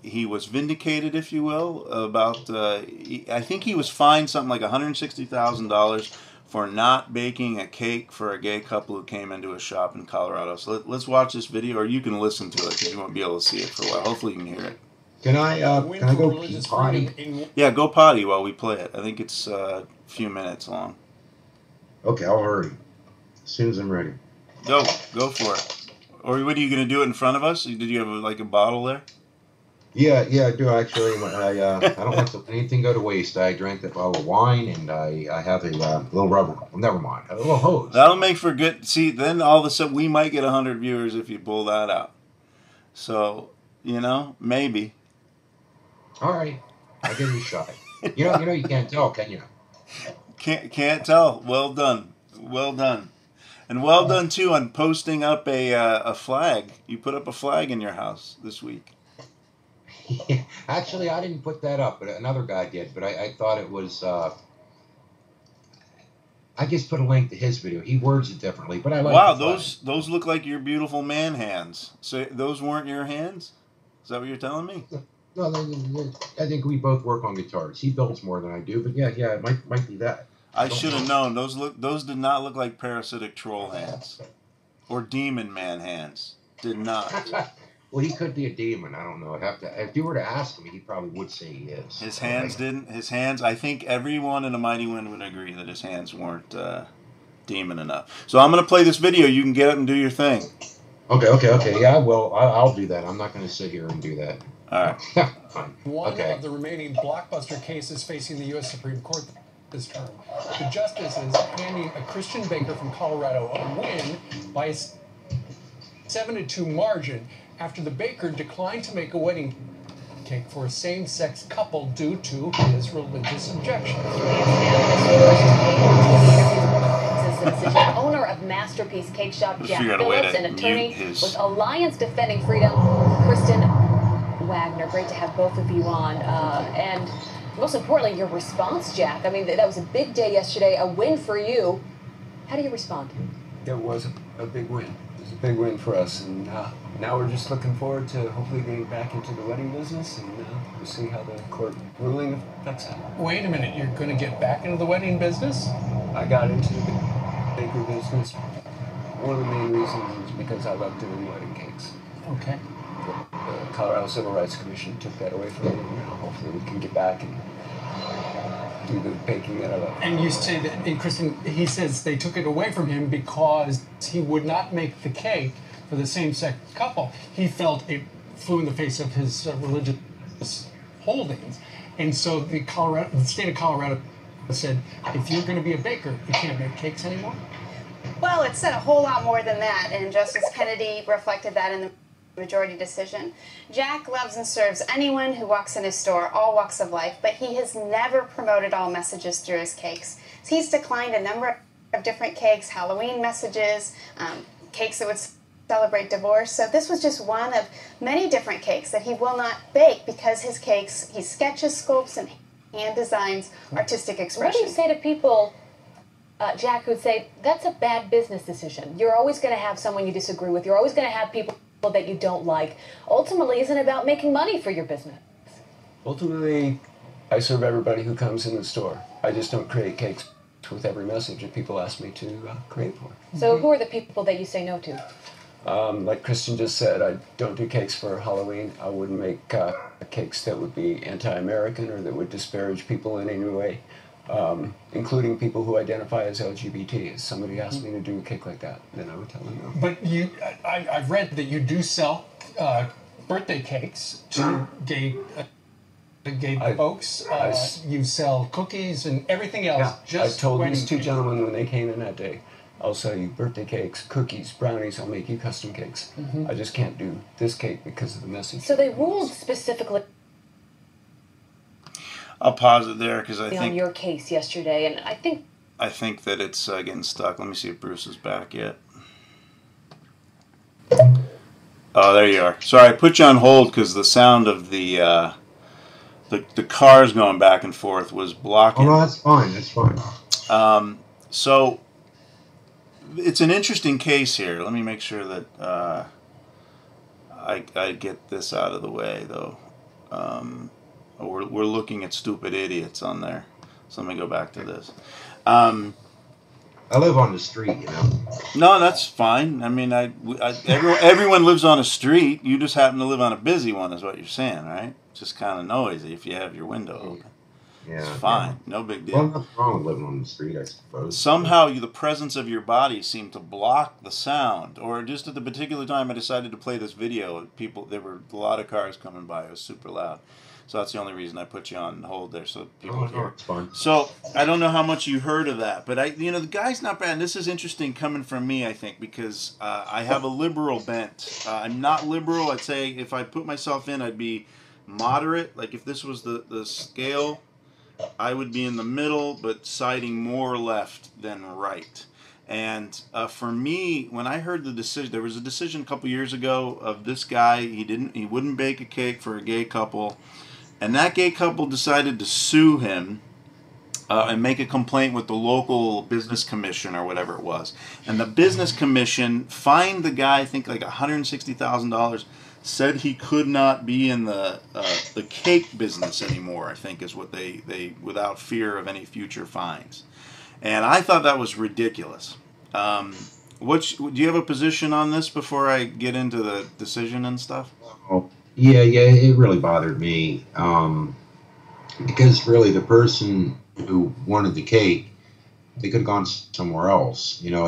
Speaker 1: he was vindicated, if you will, about, I think he was fined something like $160,000 for not baking a cake for a gay couple who came into a shop in Colorado. So let's watch this video, or you can listen to it because you won't be able to see it for a while. Hopefully you can hear it.
Speaker 6: Can I go potty?
Speaker 1: Yeah, go potty while we play it. I think it's a few minutes long.
Speaker 6: Okay, I'll hurry. As soon as I'm ready.
Speaker 1: Go for it. Or what, are you going to do it in front of us? Did you have a bottle there?
Speaker 6: Yeah, I do actually. I don't like to let anything go to waste. I drank that bottle of wine, and I have a little rubber. Well, never mind, a little hose.
Speaker 1: That'll make for good. See, then all of a sudden we might get 100 viewers if you pull that out. So maybe.
Speaker 6: All right, I'll give you a shot. You can't tell, can you?
Speaker 1: Can't tell. Well done. Well done. And well done, too, on posting up a flag. You put up a flag in your house this week.
Speaker 6: Actually, I didn't put that up, but another guy did. But I thought it was... I just put a link to his video. He words it differently, but I like.
Speaker 1: Wow, those look like your beautiful man hands. So those weren't your hands? Is that what you're telling me?
Speaker 6: No, I think we both work on guitars. He builds more than I do, but yeah, it might be that.
Speaker 1: I should have known. Those did not look like parasitic troll hands, or demon man hands. Did not.
Speaker 6: Well, he could be a demon. I don't know. If you were to ask him, he probably would say he is.
Speaker 1: His hands didn't. His hands. I think everyone in a Mighty Wind would agree that his hands weren't demon enough. So I'm going to play this video. You can get up and do your thing.
Speaker 6: Okay. Yeah, well, I'll do that. I'm not going to sit here and do that.
Speaker 1: All right.
Speaker 6: Fine.
Speaker 7: One of the remaining blockbuster cases facing the U.S. Supreme Court this term. The justices handing a Christian baker from Colorado a win by a 7-2 margin after the baker declined to make a wedding cake for a same-sex couple due to his religious objections.
Speaker 8: Owner of Masterpiece Cake Shop, Jack
Speaker 1: figured out a way
Speaker 8: Phillips,
Speaker 1: to
Speaker 8: and attorney
Speaker 1: mute his-
Speaker 8: with Alliance Defending Freedom, Kristen Wagner. Great to have both of you on. And most importantly, your response, Jack. I mean, that was a big day yesterday, a win for you. How do you respond?
Speaker 9: It was a big win. It was a big win for us, and now we're just looking forward to hopefully getting back into the wedding business, and we'll see how the court ruling affects that.
Speaker 7: Wait a minute, you're going to get back into the wedding business?
Speaker 9: I got into the bakery business. One of the main reasons is because I love doing wedding cakes.
Speaker 7: Okay.
Speaker 9: The Colorado Civil Rights Commission took that away from me, and hopefully we can get back and do the baking that I love.
Speaker 7: And you say that, and Kristen, he says they took it away from him because he would not make the cake for the same-sex couple. He felt it flew in the face of his religious holdings. And so the state of Colorado said, if you're going to be a baker, you can't make cakes anymore?
Speaker 10: Well, it said a whole lot more than that, and Justice Kennedy reflected that in the majority decision. Jack loves and serves anyone who walks in his store, all walks of life, but he has never promoted all messages through his cakes. He's declined a number of different cakes, Halloween messages, cakes that would celebrate divorce. So this was just one of many different cakes that he will not bake because his cakes, he sketches, sculpts, and hand designs artistic expression.
Speaker 8: What do you say to people, Jack, who'd say, that's a bad business decision? You're always going to have someone you disagree with. You're always going to have people that you don't like. Ultimately, isn't about making money for your business.
Speaker 9: Ultimately, I serve everybody who comes in the store. I just don't create cakes with every message that people ask me to create for.
Speaker 8: So who are the people that you say no to?
Speaker 9: Like Kristen just said, I don't do cakes for Halloween. I wouldn't make cakes that would be anti-American or that would disparage people in any way, including people who identify as LGBT. If somebody asked me to do a cake like that, then I would tell them no.
Speaker 7: But I've read that you do sell birthday cakes to gay folks. You sell cookies and everything else.
Speaker 9: Yeah, I told these two gentlemen when they came in that day, I'll sell you birthday cakes, cookies, brownies, I'll make you custom cakes. I just can't do this cake because of the message.
Speaker 8: So they ruled specifically
Speaker 1: I'll pause it there because I think
Speaker 8: on your case yesterday, and I think
Speaker 1: that it's getting stuck. Let me see if Bruce is back yet. Oh, there you are. Sorry, I put you on hold because the sound of the cars going back and forth was blocking.
Speaker 6: Oh, no, that's fine. That's fine.
Speaker 1: So it's an interesting case here. Let me make sure that I get this out of the way, though. We're looking at Stupid Idiots on there. So let me go back to this.
Speaker 6: I live on the street, you know.
Speaker 1: No, that's fine. I mean, everyone lives on a street. You just happen to live on a busy one, is what you're saying, right? Just kind of noisy if you have your window open.
Speaker 6: Yeah,
Speaker 1: it's fine. Yeah. No big deal.
Speaker 6: Well, nothing wrong with living on the street, I suppose.
Speaker 1: Somehow, the presence of your body seemed to block the sound. Or just at the particular time I decided to play this video, there were a lot of cars coming by. It was super loud. So that's the only reason I put you on hold there, so people hear.
Speaker 6: It's fine.
Speaker 1: So I don't know how much you heard of that, but the guy's not bad. And this is interesting coming from me, I think, because I have a liberal bent. I'm not liberal. I'd say if I put myself in, I'd be moderate. Like if this was the scale, I would be in the middle, but siding more left than right. And for me, when I heard the decision, there was a decision a couple years ago of this guy. He wouldn't bake a cake for a gay couple, and that gay couple decided to sue him and make a complaint with the local business commission or whatever it was. And the business commission fined the guy, I think like $160,000. Said he could not be in the cake business anymore. I think is what they without fear of any future fines. And I thought that was ridiculous. Do you have a position on this before I get into the decision and stuff?
Speaker 6: Oh, yeah, it really bothered me because really the person who wanted the cake, they could have gone somewhere else. You know,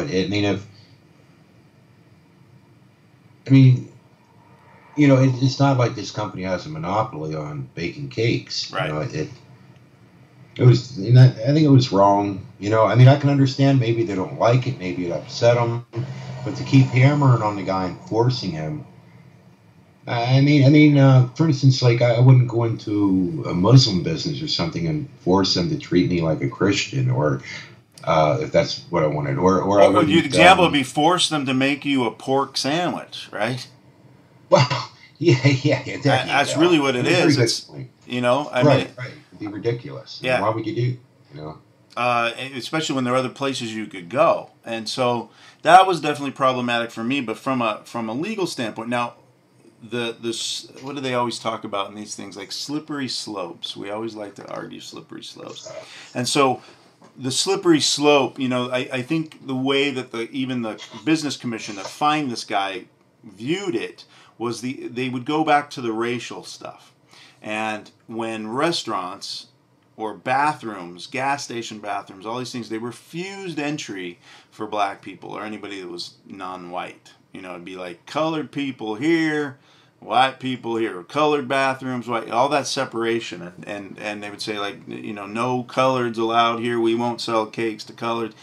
Speaker 6: it's not like this company has a monopoly on baking cakes.
Speaker 1: Right.
Speaker 6: You know, I think it was wrong. You know, I mean, I can understand maybe they don't like it, maybe it upset them, but to keep hammering on the guy and forcing him. For instance, like I wouldn't go into a Muslim business or something and force them to treat me like a Christian, or if that's what I wanted, or I wouldn't.
Speaker 1: The example would be force them to make you a pork sandwich, right?
Speaker 6: Well, yeah.
Speaker 1: That's really what it is. It's, you know, I mean,
Speaker 6: right. It'd be ridiculous.
Speaker 1: Yeah.
Speaker 6: Why would you do? You know.
Speaker 1: Especially when there are other places you could go, and so that was definitely problematic for me. But from a legal standpoint, now what do they always talk about in these things, like slippery slopes? We always like to argue slippery slopes, and so the slippery slope. You know, I think the way that even the business commission that fined this guy viewed it was they would go back to the racial stuff, and when restaurants or bathrooms, gas station bathrooms, all these things, they refused entry for black people or anybody that was non-white. You know, it'd be like colored people here, white people here, colored bathrooms, white, all that separation. And they would say, like, you know, no coloreds allowed here, we won't sell cakes to colored.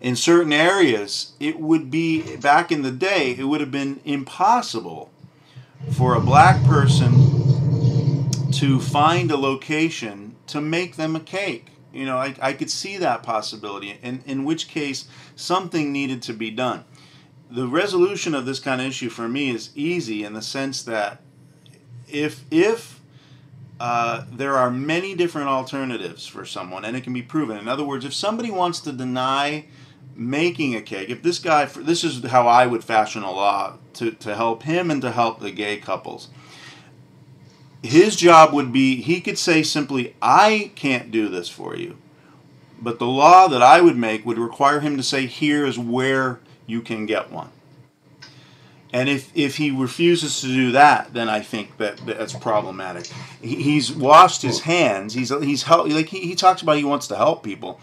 Speaker 1: In certain areas, it would be, back in the day, it would have been impossible for a black person to find a location to make them a cake. You know, I could see that possibility, in which case something needed to be done. The resolution of this kind of issue for me is easy in the sense that if there are many different alternatives for someone, and it can be proven. In other words, if somebody wants to deny making a cake, if this guy, this is how I would fashion a law to help him and to help the gay couples. His job would be, he could say simply, I can't do this for you. But the law that I would make would require him to say, here is where you can get one. And if he refuses to do that, then I think that's problematic. He's washed his hands. He's helped, like he talks about he wants to help people,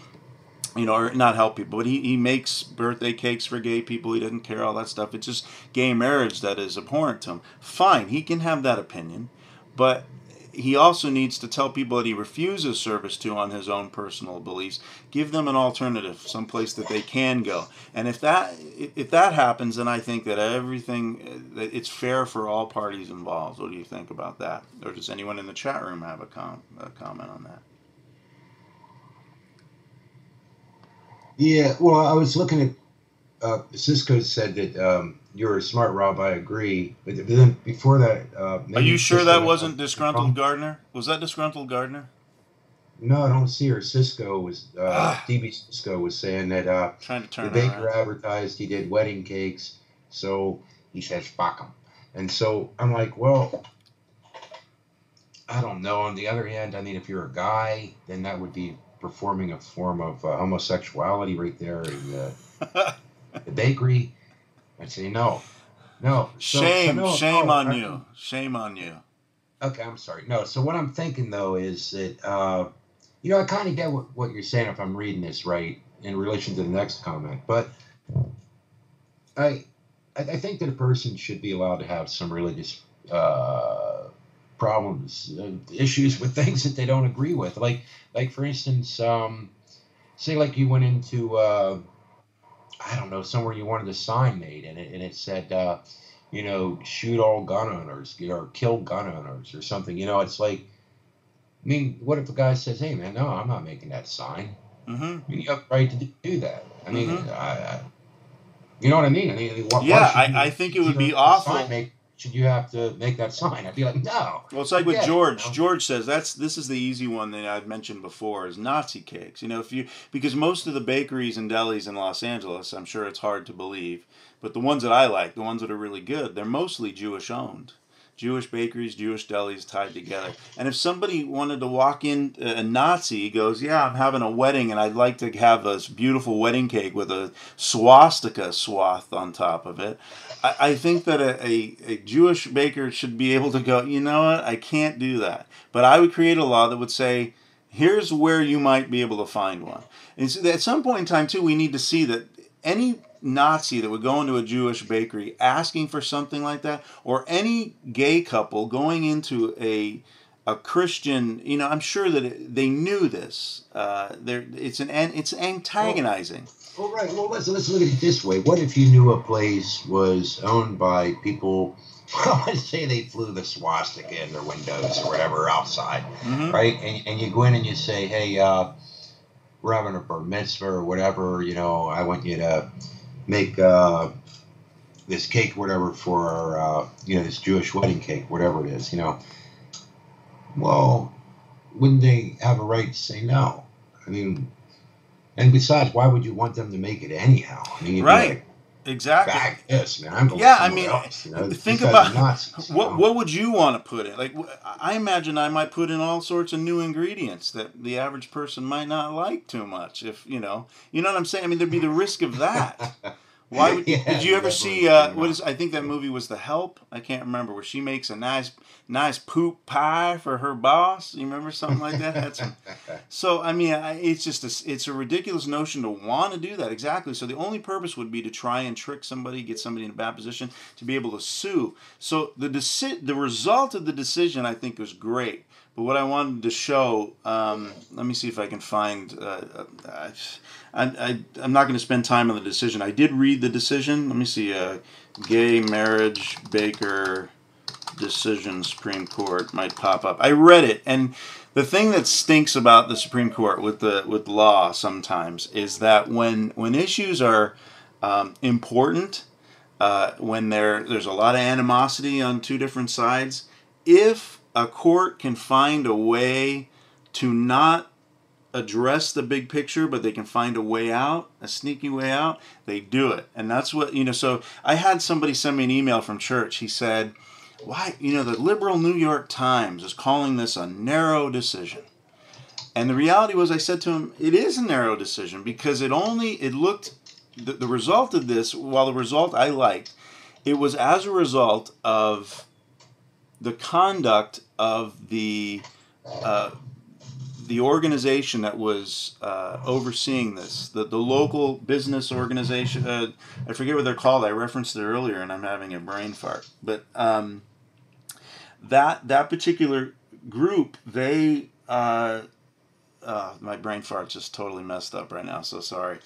Speaker 1: you know, or not help people, but he makes birthday cakes for gay people. He doesn't care, all that stuff. It's just gay marriage that is abhorrent to him. Fine, he can have that opinion. But he also needs to tell people that he refuses service to on his own personal beliefs. Give them an alternative, someplace that they can go. And if that happens, then I think that that it's fair for all parties involved. What do you think about that? Or does anyone in the chat room have a comment on that?
Speaker 6: Yeah, well, I was looking at Cisco said that you're a smart, Rob. I agree. But then before that,
Speaker 1: are you sure that wasn't Disgruntled Gardner? Was that Disgruntled Gardner?
Speaker 6: No, I don't see her. Cisco was DB Cisco was saying that
Speaker 1: trying to turn
Speaker 6: the baker advertised he did wedding cakes, so he says fuck them. And so I'm like, well, I don't know. On the other hand, I mean, if you're a guy, then that would be performing a form of homosexuality right there in the bakery. I'd say no.
Speaker 1: Shame on you. Shame on you.
Speaker 6: Okay, I'm sorry. No, so what I'm thinking though is that I kind of get what you're saying if I'm reading this right in relation to the next comment, but I think that a person should be allowed to have some religious problems, issues with things that they don't agree with. Like for instance, say like you went into I don't know, somewhere you wanted a sign made, and it said, shoot all gun owners, or kill gun owners, or something. It's like I mean, what if a guy says, "Hey, man, no, I'm not making that sign."
Speaker 1: Mm-hmm.
Speaker 6: I mean, you have the right to do that. I mean,
Speaker 1: Mm-hmm.
Speaker 6: you know what I mean? I mean, why
Speaker 1: Yeah,
Speaker 6: should
Speaker 1: I think it would be
Speaker 6: you
Speaker 1: awful.
Speaker 6: should you have to make that sign? I'd be like, no.
Speaker 1: Well, it's like with
Speaker 6: Forget it,
Speaker 1: George.
Speaker 6: you know?
Speaker 1: George says this is the easy one that I've mentioned before is Nazi cakes. You know, because most of the bakeries and delis in Los Angeles, I'm sure it's hard to believe, but the ones that I like, the ones that are really good, they're mostly Jewish owned. Jewish bakeries, Jewish delis tied together. And if somebody wanted to walk in, a Nazi goes, yeah, I'm having a wedding and I'd like to have this beautiful wedding cake with a swastika swath on top of it. I think that a Jewish baker should be able to go, you know what, I can't do that. But I would create a law that would say, here's where you might be able to find one. And so at some point in time, too, we need to see that any Nazi that would go into a Jewish bakery asking for something like that, or any gay couple going into a Christian, you know, I'm sure that they knew this. It's antagonizing.
Speaker 6: Well, right. Well, let's look at it this way. What if you knew a place was owned by people? Well, let's say they flew the swastika in their windows or whatever outside, right? And you go in and you say, hey, we're having a bar mitzvah or whatever. You know, I want you to make this cake, whatever, for our, you know, this Jewish wedding cake, whatever it is. You know, well, wouldn't they have a right to say no? I mean. And besides, why would you want them to make it anyhow? I mean,
Speaker 1: right.
Speaker 6: Like,
Speaker 1: exactly.
Speaker 6: Bag this, man. I'm going
Speaker 1: I mean,
Speaker 6: else, you know?
Speaker 1: Think about
Speaker 6: Nazis,
Speaker 1: what would you want to put in? Like, I imagine I might put in all sorts of new ingredients that the average person might not like too much. If you know what I'm saying. I mean, there'd be the risk of that. Why would? Did you ever see? What is? I think that movie was The Help. I can't remember, where she makes a nice poop pie for her boss. You remember something like that? So I mean, it's just it's a ridiculous notion to want to do that. Exactly. So the only purpose would be to try and trick somebody, get somebody in a bad position to be able to sue. So the result of the decision, I think, was great. But what I wanted to show, let me see if I can find. I'm not going to spend time on the decision. I did read the decision. Let me see. Gay marriage baker decision, Supreme Court might pop up. I read it, and the thing that stinks about the Supreme Court with law sometimes is that when issues are important, when there's a lot of animosity on two different sides, if a court can find a way to not address the big picture, but they can find a way out, a sneaky way out, they do it. And that's what, so I had somebody send me an email from church. He said, why, the liberal New York Times is calling this a narrow decision. And the reality was, I said to him, it is a narrow decision because the result of this, while the result I liked, it was as a result of the conduct of the organization that was overseeing this, the local business organization. I forget what they're called. I referenced it earlier, and I'm having a brain fart. But that particular group, they my brain fart's just totally messed up right now. So sorry.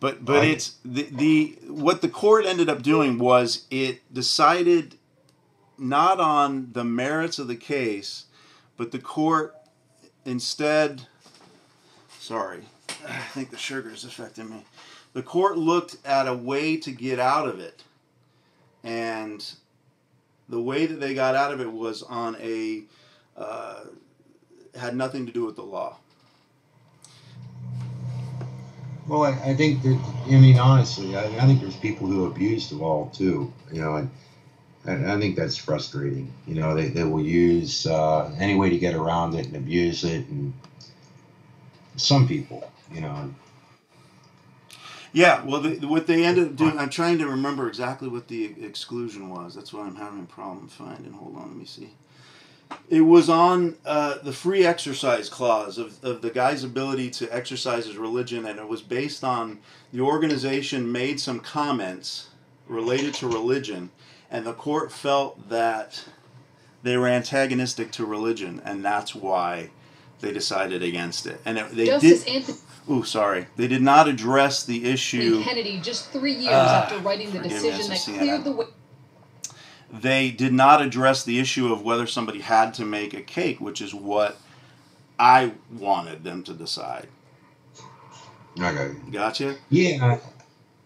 Speaker 1: But it's the what the court ended up doing was it decided not on the merits of the case, but the court instead, sorry, I think the sugar is affecting me. The court looked at a way to get out of it. And the way that they got out of it was on had nothing to do with the law.
Speaker 6: Well, I think that, honestly, I think there's people who abuse the law too, and I think that's frustrating. They will use any way to get around it and abuse it, and some people,
Speaker 1: Yeah, well, what they ended up doing, I'm trying to remember exactly what the exclusion was. That's why I'm having a problem finding. Hold on, let me see. It was on the free exercise clause of the guy's ability to exercise his religion, and it was based on the organization made some comments related to religion, and the court felt that they were antagonistic to religion, and that's why they decided against it. And they
Speaker 8: Justice
Speaker 1: did.
Speaker 8: Anthony.
Speaker 1: Ooh, sorry. They did not address the issue.
Speaker 8: Kennedy, just 3 years after writing the decision that cleared the way.
Speaker 1: They did not address the issue of whether somebody had to make a cake, which is what I wanted them to decide.
Speaker 6: Okay.
Speaker 1: Gotcha?
Speaker 6: Yeah.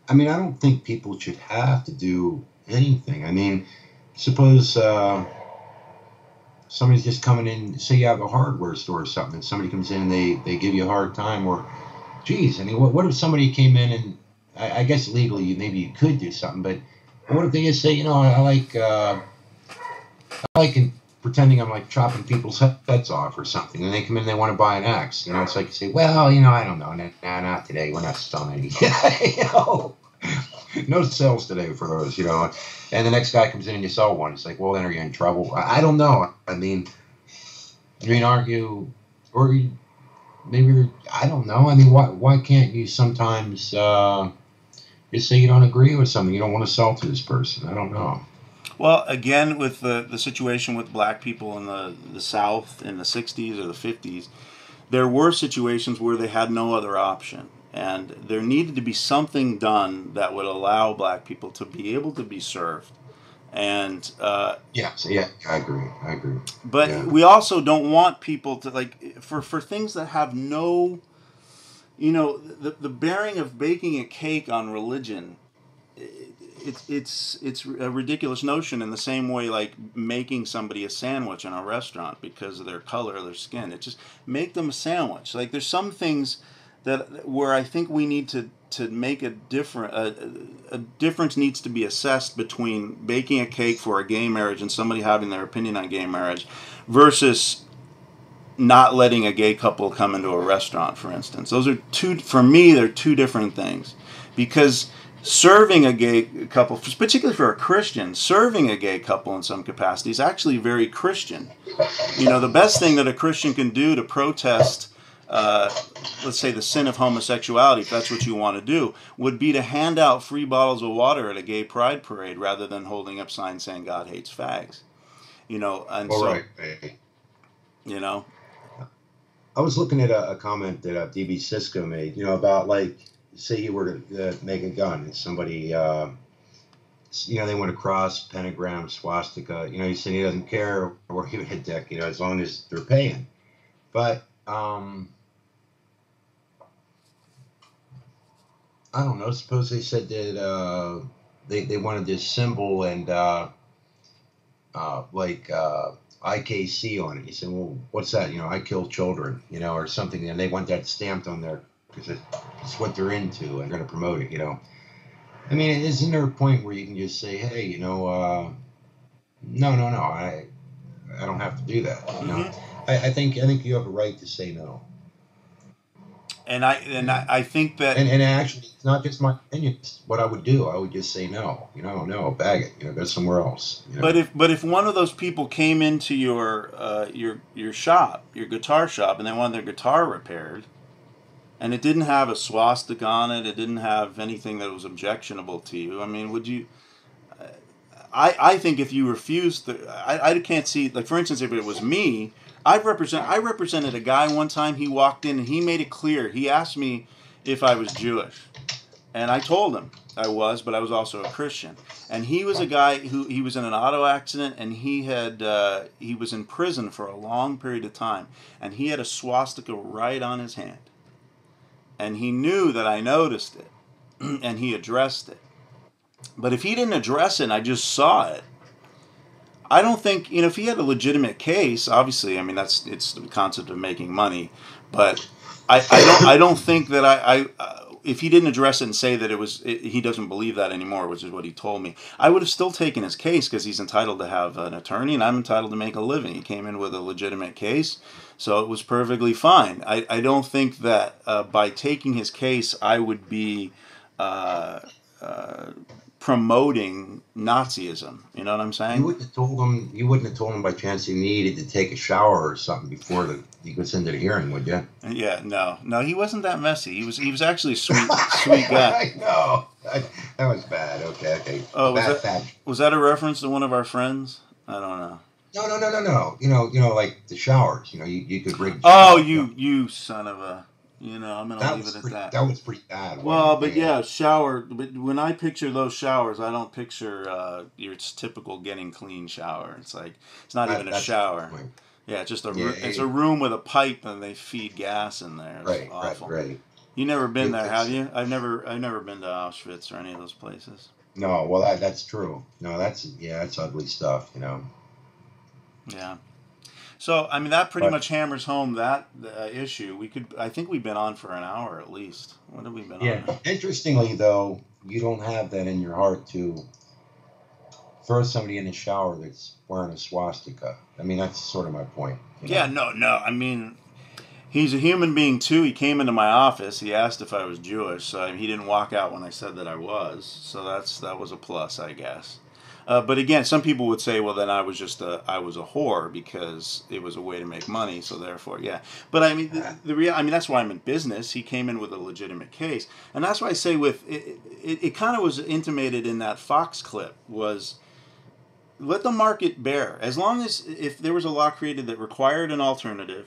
Speaker 6: I mean, I don't think people should have to do anything. I mean, suppose somebody's just coming in, say you have a hardware store or something, and somebody comes in and they give you a hard time, or, geez, I mean, what if somebody came in and, I guess legally maybe you could do something, but what if they just say, I like pretending I'm like chopping people's heads off or something, and they come in and they want to buy an axe. It's like you say, well, I don't know, nah, not today, we're not selling any. No sales today for those, and the next guy comes in and you sell one. It's like, well, then are you in trouble? I don't know. I mean, aren't you, or maybe, I don't know. I mean, why can't you sometimes just say you don't agree with something, you don't want to sell to this person? I don't know.
Speaker 1: Well, again, with the situation with black people in the South in the 60s or the 50s, there were situations where they had no other option. And there needed to be something done that would allow black people to be able to be served. And
Speaker 6: yeah, I agree.
Speaker 1: But we also don't want people to, like, for things that have no, the bearing of baking a cake on religion. It's a ridiculous notion, in the same way like making somebody a sandwich in a restaurant because of their color or their skin. It just make them a sandwich. Like, there's some things where I think we need to make a difference needs to be assessed between baking a cake for a gay marriage and somebody having their opinion on gay marriage versus not letting a gay couple come into a restaurant, for instance. Those are they're two different things, because serving a gay couple, particularly for a Christian, serving a gay couple in some capacity is actually very Christian. The best thing that a Christian can do to protest, let's say, the sin of homosexuality, if that's what you want to do, would be to hand out free bottles of water at a gay pride parade rather than holding up signs saying God hates fags. And
Speaker 6: all
Speaker 1: so,
Speaker 6: right. I was looking at a comment that DB Cisco made, about, like, say you were to make a gun and somebody, they want to cross, pentagram, swastika, he said he doesn't care or even a dick, as long as they're paying. But, I don't know, suppose they said that they wanted this symbol and like IKC on it. He said, well, what's that? I kill children, or something, and they want that stamped on there because it's what they're into and going to promote it, I mean, isn't there a point where you can just say, hey, no, I don't have to do that.
Speaker 1: Mm-hmm.
Speaker 6: I think you have a right to say no.
Speaker 1: And I think that,
Speaker 6: and actually, it's not just my opinion. It's what I would do. I would just say no. No, bag it. Go somewhere else.
Speaker 1: But if one of those people came into your shop, your guitar shop, and they wanted their guitar repaired, and it didn't have a swastika on it, it didn't have anything that was objectionable to you, I mean, would you? I think if you refused, I can't see, like, for instance, if it was me. I represented a guy one time. He walked in and he made it clear. He asked me if I was Jewish, and I told him I was, but I was also a Christian. And he was a guy he was in an auto accident, and he was in prison for a long period of time, and he had a swastika right on his hand, and he knew that I noticed it, and he addressed it. But if he didn't address it and I just saw it, I don't think, if he had a legitimate case, obviously, I mean, it's the concept of making money, but I don't think that if he didn't address it and say that he doesn't believe that anymore, which is what he told me, I would have still taken his case because he's entitled to have an attorney and I'm entitled to make a living. He came in with a legitimate case, so it was perfectly fine. I don't think that by taking his case, I would be promoting Nazism. You know what I'm saying?
Speaker 6: You wouldn't have told him by chance he needed to take a shower or something before he goes into the hearing, would you?
Speaker 1: Yeah, no, he wasn't that messy. He was actually a sweet guy.
Speaker 6: I know. That was bad. Okay.
Speaker 1: Oh, was that a reference to one of our friends? I don't know.
Speaker 6: No. Like the showers. You could rig.
Speaker 1: Oh, you son of a. I'm gonna leave it at that.
Speaker 6: That was pretty bad.
Speaker 1: Well, but yeah, shower. But when I picture those showers, I don't picture your typical getting clean shower. It's like it's not even a shower. Yeah, just
Speaker 6: Yeah,
Speaker 1: it's a room with a pipe and they feed gas in there. It's
Speaker 6: right,
Speaker 1: awful.
Speaker 6: right.
Speaker 1: You never been there, have
Speaker 6: It's
Speaker 1: you? I've never been to Auschwitz or any of those places.
Speaker 6: no, well that's true. No, that's ugly stuff, you know.
Speaker 1: Yeah. So I mean that pretty
Speaker 6: But
Speaker 1: much hammers home that issue. I think we've been on for an hour at least. What have we been
Speaker 6: yeah,
Speaker 1: on now?
Speaker 6: interestingly though, you don't have that in your heart to throw somebody in the shower that's wearing a swastika. I mean, that's sort of my point. You
Speaker 1: Yeah,
Speaker 6: know?
Speaker 1: no. I mean, he's a human being too. He came into my office. He asked if I was Jewish. So he didn't walk out when I said that I was. So that was a plus, I guess. But again, some people would say, well, then I was a whore because it was a way to make money. So therefore, yeah. But I mean, I mean that's why I'm in business. He came in with a legitimate case, and that's why I say it kind of was intimated in that Fox clip was. Let the market bear. As long as if there was a law created that required an alternative,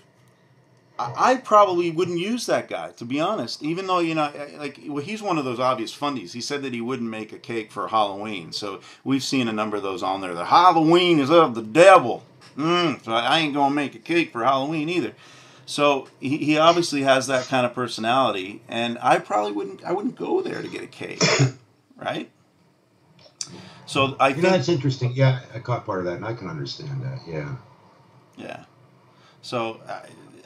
Speaker 1: I probably wouldn't use that guy, to be honest. Even though, he's one of those obvious fundies. He said that he wouldn't make a cake for Halloween. So we've seen a number of those on there. The Halloween is of the devil. So I ain't going to make a cake for Halloween either. So he obviously has that kind of personality. And I probably wouldn't go there to get a cake. Right? So I think
Speaker 6: that's interesting. Yeah, I caught part of that, and I can understand that. Yeah.
Speaker 1: Yeah. So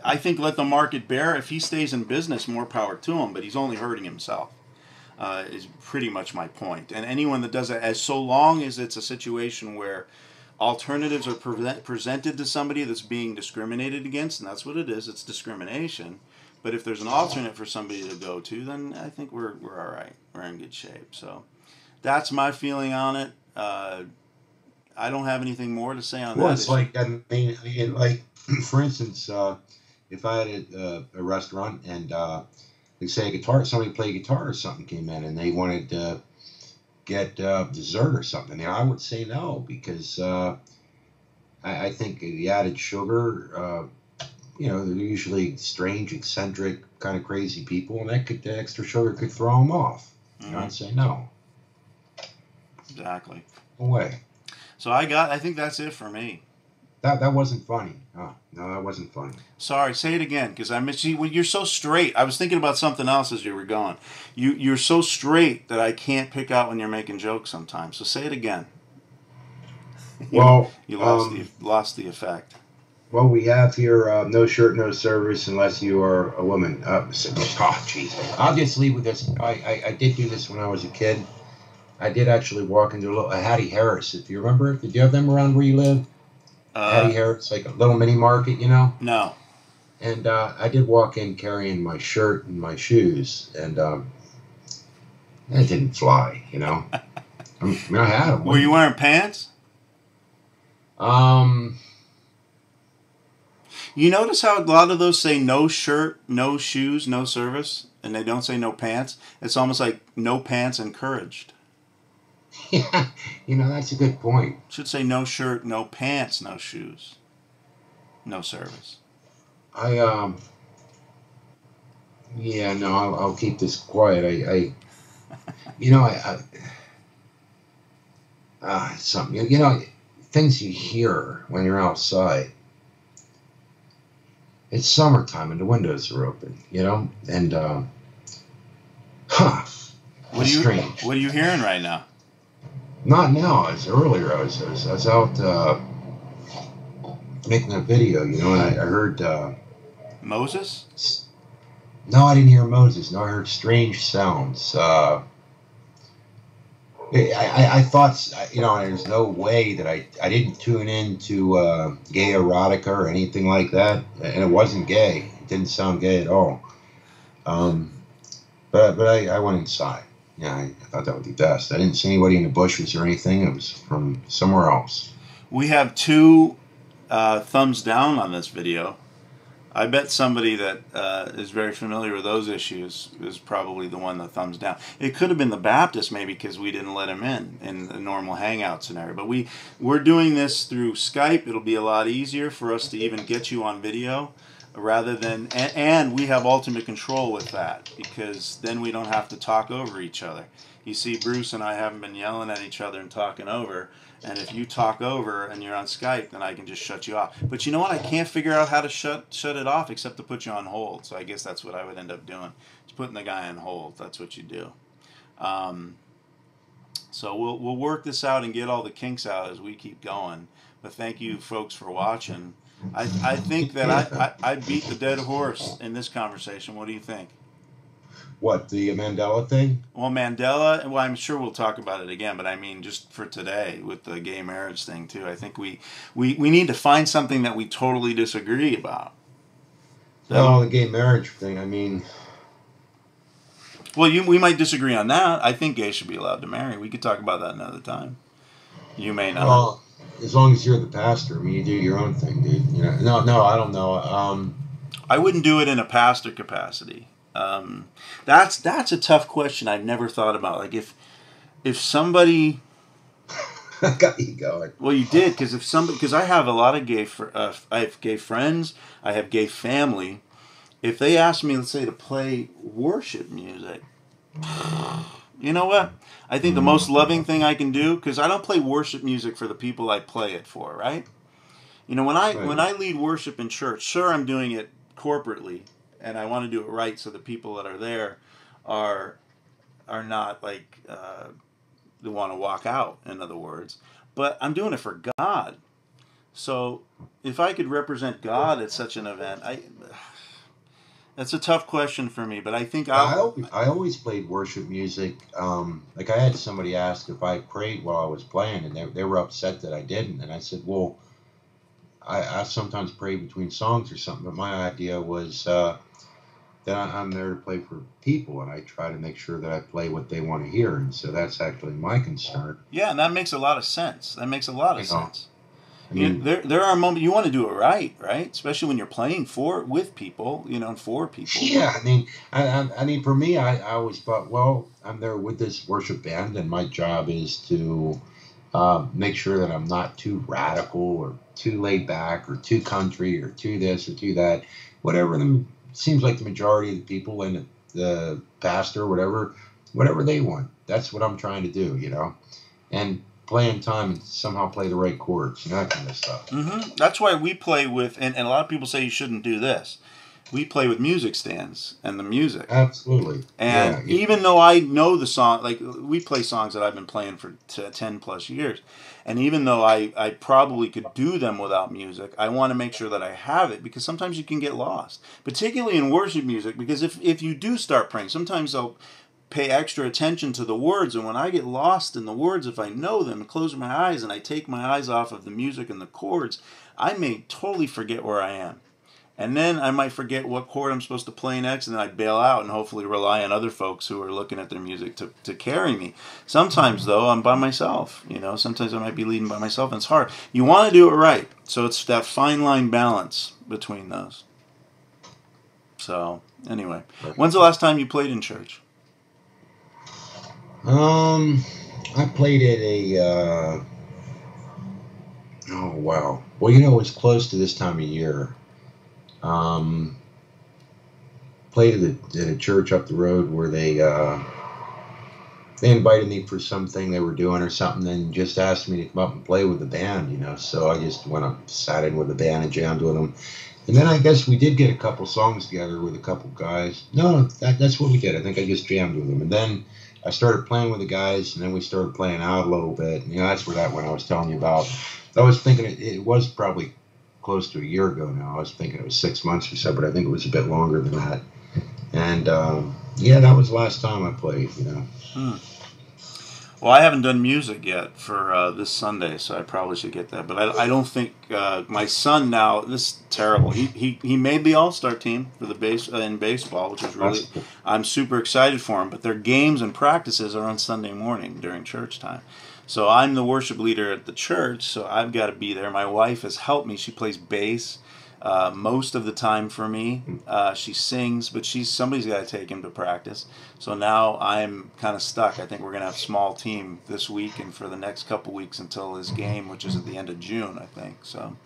Speaker 1: I think let the market bear. If he stays in business, more power to him. But he's only hurting himself. Is pretty much my point. And anyone that does it, as so long as it's a situation where alternatives are presented to somebody that's being discriminated against, and that's what it is. It's discrimination. But if there's an alternate for somebody to go to, then I think we're all right. We're in good shape. So. That's my feeling on it. I don't have anything more to say on that.
Speaker 6: Well, it's like, I mean, like, for instance, if I had a restaurant and they say somebody played guitar or something came in and they wanted to get dessert or something, I would say no because I think the added sugar, they're usually strange, eccentric, kind of crazy people, and the extra sugar could throw them off.
Speaker 1: Mm-hmm.
Speaker 6: I'd say no.
Speaker 1: Exactly.
Speaker 6: No way.
Speaker 1: So I think that's it for me.
Speaker 6: That wasn't funny. Oh, no, that wasn't funny.
Speaker 1: Sorry, say it again because I missed you. Well, you're so straight. I was thinking about something else as you were going. You're so straight that I can't pick out when you're making jokes sometimes. So say it again.
Speaker 6: Well,
Speaker 1: you lost the effect.
Speaker 6: Well, we have here no shirt, no service unless you are a woman. Jeez. I'll just leave with this. I did do this when I was a kid. I did actually walk into a Hattie Harris, if you remember. Did you have them around where you live? Hattie Harris, like a little mini market,
Speaker 1: No.
Speaker 6: And I did walk in carrying my shirt and my shoes, and it didn't fly, I mean, I had them.
Speaker 1: Were you wearing pants? You notice how a lot of those say no shirt, no shoes, no service, and they don't say no pants? It's almost like no pants encouraged.
Speaker 6: Yeah, that's a good point.
Speaker 1: Should say no shirt, no pants, no shoes, no service.
Speaker 6: I'll keep this quiet. Something, things you hear when you're outside. It's summertime and the windows are open, and strange.
Speaker 1: What are you hearing right now?
Speaker 6: Not now. As earlier, I was out making a video, and I heard
Speaker 1: Moses.
Speaker 6: No, I didn't hear Moses. No, I heard strange sounds. I thought, there's no way that I didn't tune in to gay erotica or anything like that, and it wasn't gay. It didn't sound gay at all. But I went inside. Yeah, I thought that would be best. I didn't see anybody in the bushes or anything. It was from somewhere else.
Speaker 1: We have 2 thumbs down on this video. I bet somebody that is very familiar with those issues is probably the one that thumbs down. It could have been the Baptist maybe because we didn't let him in the normal hangout scenario. But we're doing this through Skype. It'll be a lot easier for us to even get you on video rather than, and we have ultimate control with that because then we don't have to talk over each other. You see, Bruce and I haven't been yelling at each other and talking over. And if you talk over and you're on Skype, then I can just shut you off. But you know what? I can't figure out how to shut it off except to put you on hold. So I guess that's what I would end up doing. Just putting the guy on hold. That's what you do. So we'll work this out and get all the kinks out as we keep going. But thank you, folks, for watching. I think that I beat the dead horse in this conversation. What do you think?
Speaker 6: What, the Mandela thing?
Speaker 1: Well, Mandela, well, I'm sure we'll talk about it again, but I mean, just for today with the gay marriage thing, too, I think we need to find something that we totally disagree about.
Speaker 6: No, the gay marriage thing, I mean...
Speaker 1: Well, we might disagree on that. I think gays should be allowed to marry. We could talk about that another time. You may not.
Speaker 6: Well, as long as you're the pastor, I mean, you do your own thing, dude. You know, no, I don't know.
Speaker 1: I wouldn't do it in a pastor capacity. That's a tough question. I've never thought about. Like if somebody
Speaker 6: I got you going.
Speaker 1: Well, you did because I have a lot of I have gay friends. I have gay family. If they ask me, let's say, to play worship music, you know what? I think the most loving thing I can do, because I don't play worship music for the people I play it for, right? You know, when I lead worship in church, sure, I'm doing it corporately, and I want to do it right so the people that are there are not like they want to walk out, in other words. But I'm doing it for God. So if I could represent God at such an event, that's a tough question for me. But I think
Speaker 6: I always played worship music. Like I had somebody ask if I prayed while I was playing, and they were upset that I didn't. And I said, well, I sometimes pray between songs or something, but my idea was that I'm there to play for people, and I try to make sure that I play what they want to hear, and so that's actually my concern.
Speaker 1: Yeah, and that makes a lot of sense. That makes a lot of sense. I mean, there are moments you want to do it right? Especially when you're playing with people, and for people.
Speaker 6: Yeah, I mean, for me, I always thought, well, I'm there with this worship band, and my job is to make sure that I'm not too radical or too laid back or too country or too this or too that, whatever seems like the majority of the people and the pastor, whatever they want. That's what I'm trying to do, and play in time and somehow play the right chords, that kind of stuff.
Speaker 1: Mm-hmm. That's why we play with, and a lot of people say you shouldn't do this. We play with music stands and the music.
Speaker 6: Absolutely.
Speaker 1: And even though I know the song, like we play songs that I've been playing for 10 plus years, and even though I probably could do them without music, I want to make sure that I have it, because sometimes you can get lost, particularly in worship music, because if you do start praying, sometimes I'll pay extra attention to the words, and when I get lost in the words, if I know them, and close my eyes and I take my eyes off of the music and the chords, I may totally forget where I am. And then I might forget what chord I'm supposed to play next, and then I bail out and hopefully rely on other folks who are looking at their music to carry me. Sometimes, though, I'm by myself. Sometimes I might be leading by myself, and it's hard. You want to do it right. So it's that fine line balance between those. So, anyway. When's the last time you played in church?
Speaker 6: I played at a, oh, wow. Well, it's close to this time of year. Played at a church up the road where they invited me for something they were doing or something, and just asked me to come up and play with the band, so I just went up, sat in with the band and jammed with them. And then I guess we did get a couple songs together with a couple guys. No, that's what we did. I think I just jammed with them. And then I started playing with the guys, and then we started playing out a little bit. That's where that one I was telling you about. I was thinking it was probably close to a year ago now. I was thinking it was 6 months or so, but I think it was a bit longer than that. And that was the last time I played.
Speaker 1: Well, I haven't done music yet for this Sunday, so I probably should get that. But I don't think my son now. This is terrible. He made the All-Star team for the in baseball, which is really I'm super excited for him. But their games and practices are on Sunday morning during church time. So I'm the worship leader at the church, so I've got to be there. My wife has helped me. She plays bass most of the time for me. She sings, but somebody's got to take him to practice. So now I'm kind of stuck. I think we're going to have a small team this week and for the next couple weeks until his game, which is at the end of June, I think. So.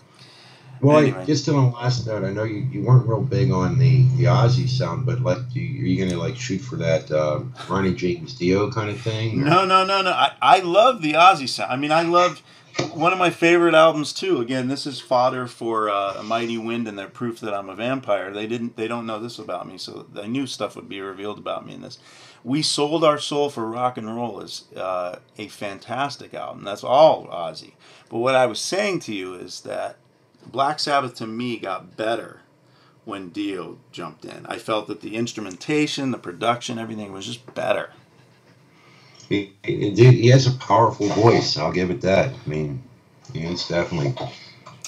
Speaker 6: Well,
Speaker 1: anyway.
Speaker 6: Just on the last note, I know you weren't real big on the Ozzy sound, but are you going to shoot for that Ronnie James Dio kind of thing?
Speaker 1: Or? No. I love the Ozzy sound. I mean, I love One of my favorite albums too. Again, this is fodder for A Mighty Wind and their proof that I'm a vampire. They don't know this about me, so I knew stuff would be revealed about me in this. We Sold Our Soul for Rock and Roll is a fantastic album. That's all Ozzy. But what I was saying to you is that Black Sabbath to me got better when Dio jumped in. I felt that the instrumentation, the production, everything was just better.
Speaker 6: He has a powerful voice. I'll give it that. I mean, it's definitely.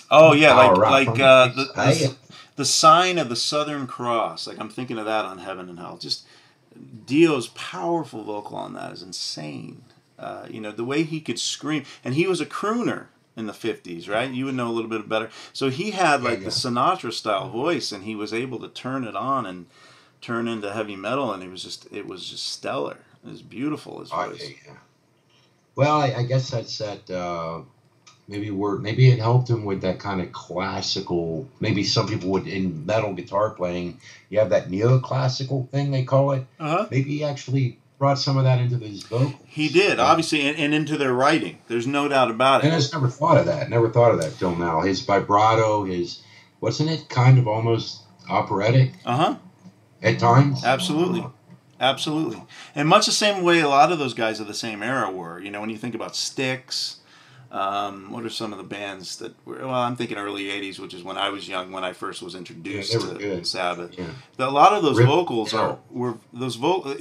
Speaker 1: Oh yeah, like
Speaker 6: the
Speaker 1: the sign of the Southern Cross. Like I'm thinking of that on Heaven and Hell. Just Dio's powerful vocal on that is insane. The way he could scream, and he was a crooner in the 50s, right? You would know a little bit better. So he had the Sinatra style voice, and he was able to turn it on and turn into heavy metal, and it was just stellar. It was beautiful, his voice.
Speaker 6: Yeah. Well, I guess that's that. Maybe it helped him with that kind of classical. Maybe some people would in metal guitar playing. You have that neoclassical thing they call it. Maybe he actually brought some of that into his vocals.
Speaker 1: He did, obviously, and into their writing. There's no doubt about it.
Speaker 6: And I just never thought of that. Never thought of that till now. His vibrato, wasn't it kind of almost operatic? At times.
Speaker 1: Absolutely. And much the same way a lot of those guys of the same era were. When you think about Styx, what are some of the bands that were, well, I'm thinking early 80s, which is when I was young, when I first was introduced to Sabbath. Yeah. A lot of those vocals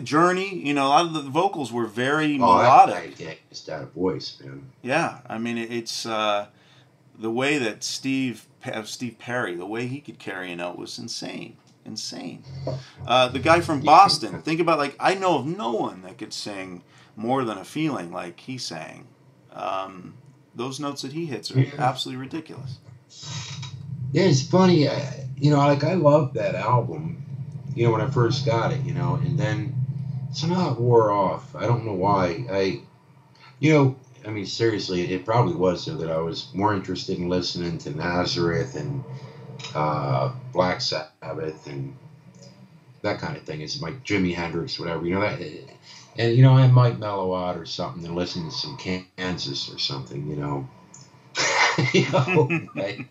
Speaker 1: Journey, a lot of the vocals were very melodic.
Speaker 6: It's that voice, man.
Speaker 1: Yeah, I mean, it's the way that Steve Perry, the way he could carry a note was insane. The guy from Boston, think about, I know of no one that could sing More Than a Feeling like he sang. Those notes that he hits are absolutely ridiculous.
Speaker 6: Yeah, it's funny. I loved that album, when I first got it, and then somehow it wore off. I don't know why. Seriously, it probably was so that I was more interested in listening to Nazareth and Black Sabbath and that kind of thing. It's like Jimi Hendrix, whatever, that. And I might mellow out or something and listen to some Kansas or something,
Speaker 1: Right?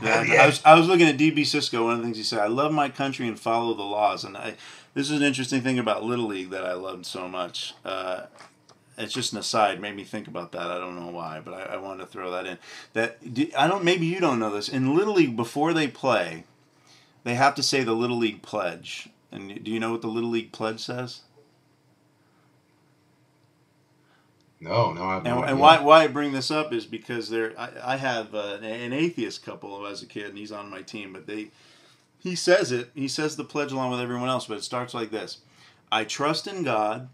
Speaker 1: Yeah. I was looking at DB Cisco. One of the things he said, I love my country and follow the laws. And this is an interesting thing about Little League that I loved so much. It's just an aside, made me think about that. I don't know why, but I wanted to throw that in. Maybe you don't know this. In Little League, before they play, they have to say the Little League pledge. And do you know what the Little League pledge says?
Speaker 6: No.
Speaker 1: And why I bring this up is because I have an atheist couple as a kid, and he's on my team. But he says it. He says the pledge along with everyone else, but it starts like this: I trust in God,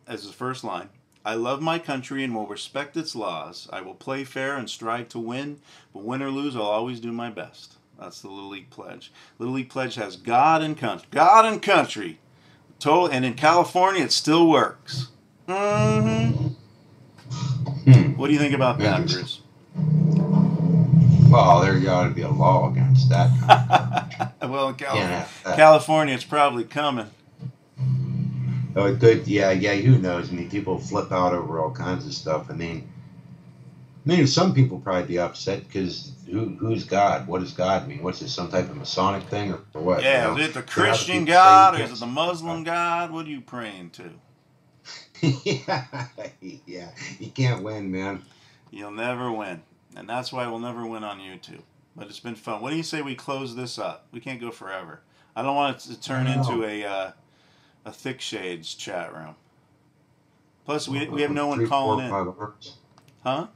Speaker 1: as the first line. I love my country and will respect its laws. I will play fair and strive to win, but win or lose, I'll always do my best. That's the Little League pledge. Little League pledge has God and country. God and country. And in California, it still works. What do you think about that, Bruce?
Speaker 6: Well, there got to be a law against that.
Speaker 1: Well, in California, it's probably coming.
Speaker 6: Oh, it could. Yeah. Who knows? People flip out over all kinds of stuff. Some people probably be upset because who's God? What does God mean? What's this? Some type of Masonic thing or what?
Speaker 1: Yeah, is it the Christian God or is it the Muslim God? What are you praying to?
Speaker 6: Yeah, you can't win, man.
Speaker 1: You'll never win, and that's why we'll never win on YouTube. But it's been fun. What do you say we close this up? We can't go forever. I don't want it to turn into a Thick Shades chat room. Plus, we have no one calling in. Huh?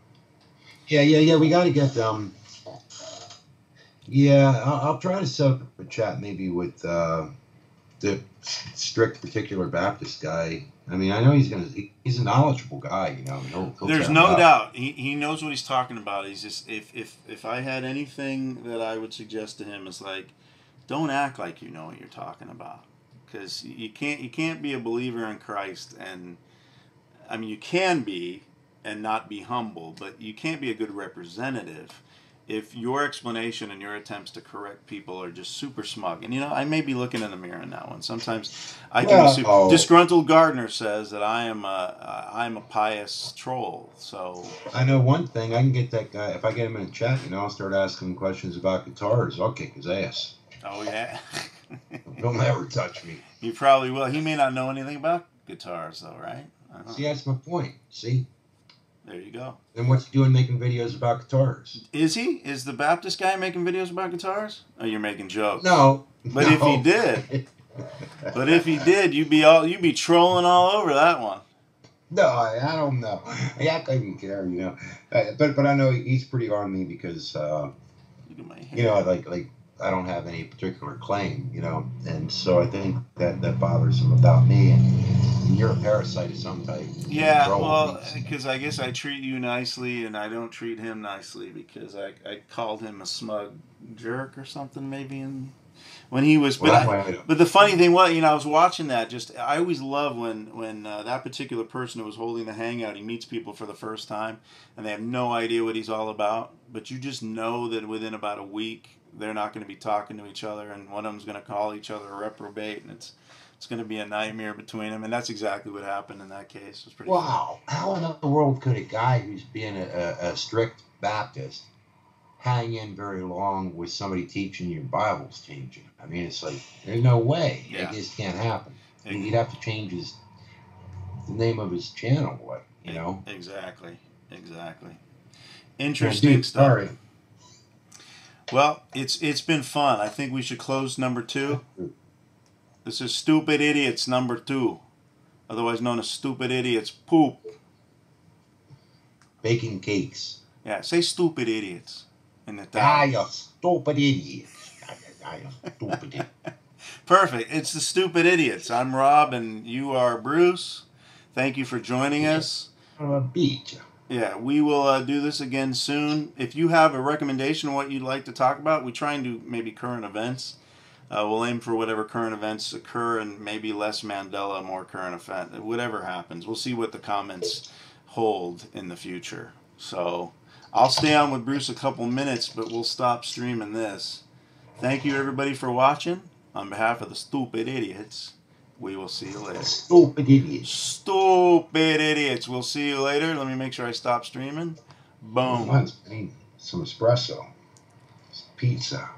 Speaker 6: Yeah. We got to get them. Yeah, I'll try to set up a chat maybe with the strict particular Baptist guy. I know he's a knowledgeable guy, He'll
Speaker 1: There's no doubt. He knows what he's talking about. He's just, if I had anything that I would suggest to him is don't act like you know what you're talking about. Because you can't be a believer in Christ, and you can be and not be humble, but you can't be a good representative if your explanation and your attempts to correct people are just super smug, and I may be looking in the mirror in that one. Sometimes I can be super. Disgruntled Gardener says that I'm a pious troll. So
Speaker 6: I know one thing. I can get that guy if I get him in a chat. I'll start asking him questions about guitars. I'll kick his ass.
Speaker 1: Oh yeah.
Speaker 6: Don't ever touch me.
Speaker 1: He probably will. He may not know anything about guitars though, right?
Speaker 6: See, that's my point. See.
Speaker 1: There you go.
Speaker 6: Then what's he doing making videos about guitars?
Speaker 1: Is he? Is the Baptist guy making videos about guitars? Oh, you're making jokes.
Speaker 6: No.
Speaker 1: But if he did, you'd be trolling all over that one.
Speaker 6: No, I don't know. I don't even care, But I know he's pretty on me because like I don't have any particular claim, and so I think that bothers him about me. And you're a parasite of some type.
Speaker 1: Yeah, well, because I guess I treat you nicely, and I don't treat him nicely because I called him a smug jerk or something maybe, and when he was. But the funny thing was, I was watching that. I always love when that particular person who was holding the hangout, he meets people for the first time, and they have no idea what he's all about. But you just know that within about a week, they're not going to be talking to each other, and one of them's going to call each other a reprobate, and it's going to be a nightmare between them, and that's exactly what happened in that case. It was pretty
Speaker 6: wow. Funny. How in the world could a guy who's being a strict Baptist hang in very long with somebody teaching your Bible's changing? I mean, it's like, there's no way.
Speaker 1: Yeah.
Speaker 6: It just can't happen. He'd have to change the name of his channel,
Speaker 1: Exactly. Interesting stuff.
Speaker 6: Sorry.
Speaker 1: Well, it's been fun. I think we should close number 2. This is Stupid Idiots number 2, otherwise known as Stupid Idiots Poop.
Speaker 6: Baking cakes.
Speaker 1: Yeah, say Stupid Idiots in the title.
Speaker 6: You stupid idiots. Stupid idiot.
Speaker 1: Perfect. It's the Stupid Idiots. I'm Rob, and you are Bruce. Thank you for joining us.
Speaker 6: Beach.
Speaker 1: Yeah, we will do this again soon. If you have a recommendation of what you'd like to talk about, we try and do maybe current events. We'll aim for whatever current events occur and maybe less Mandela, more current event. Whatever happens. We'll see what the comments hold in the future. So I'll stay on with Bruce a couple minutes, but we'll stop streaming this. Thank you, everybody, for watching. On behalf of the Stupid Idiots, we will see you later.
Speaker 6: Stupid idiots.
Speaker 1: Stupid Idiots. We'll see you later. Let me make sure I stop streaming. Boom.
Speaker 6: I need some espresso. Pizza.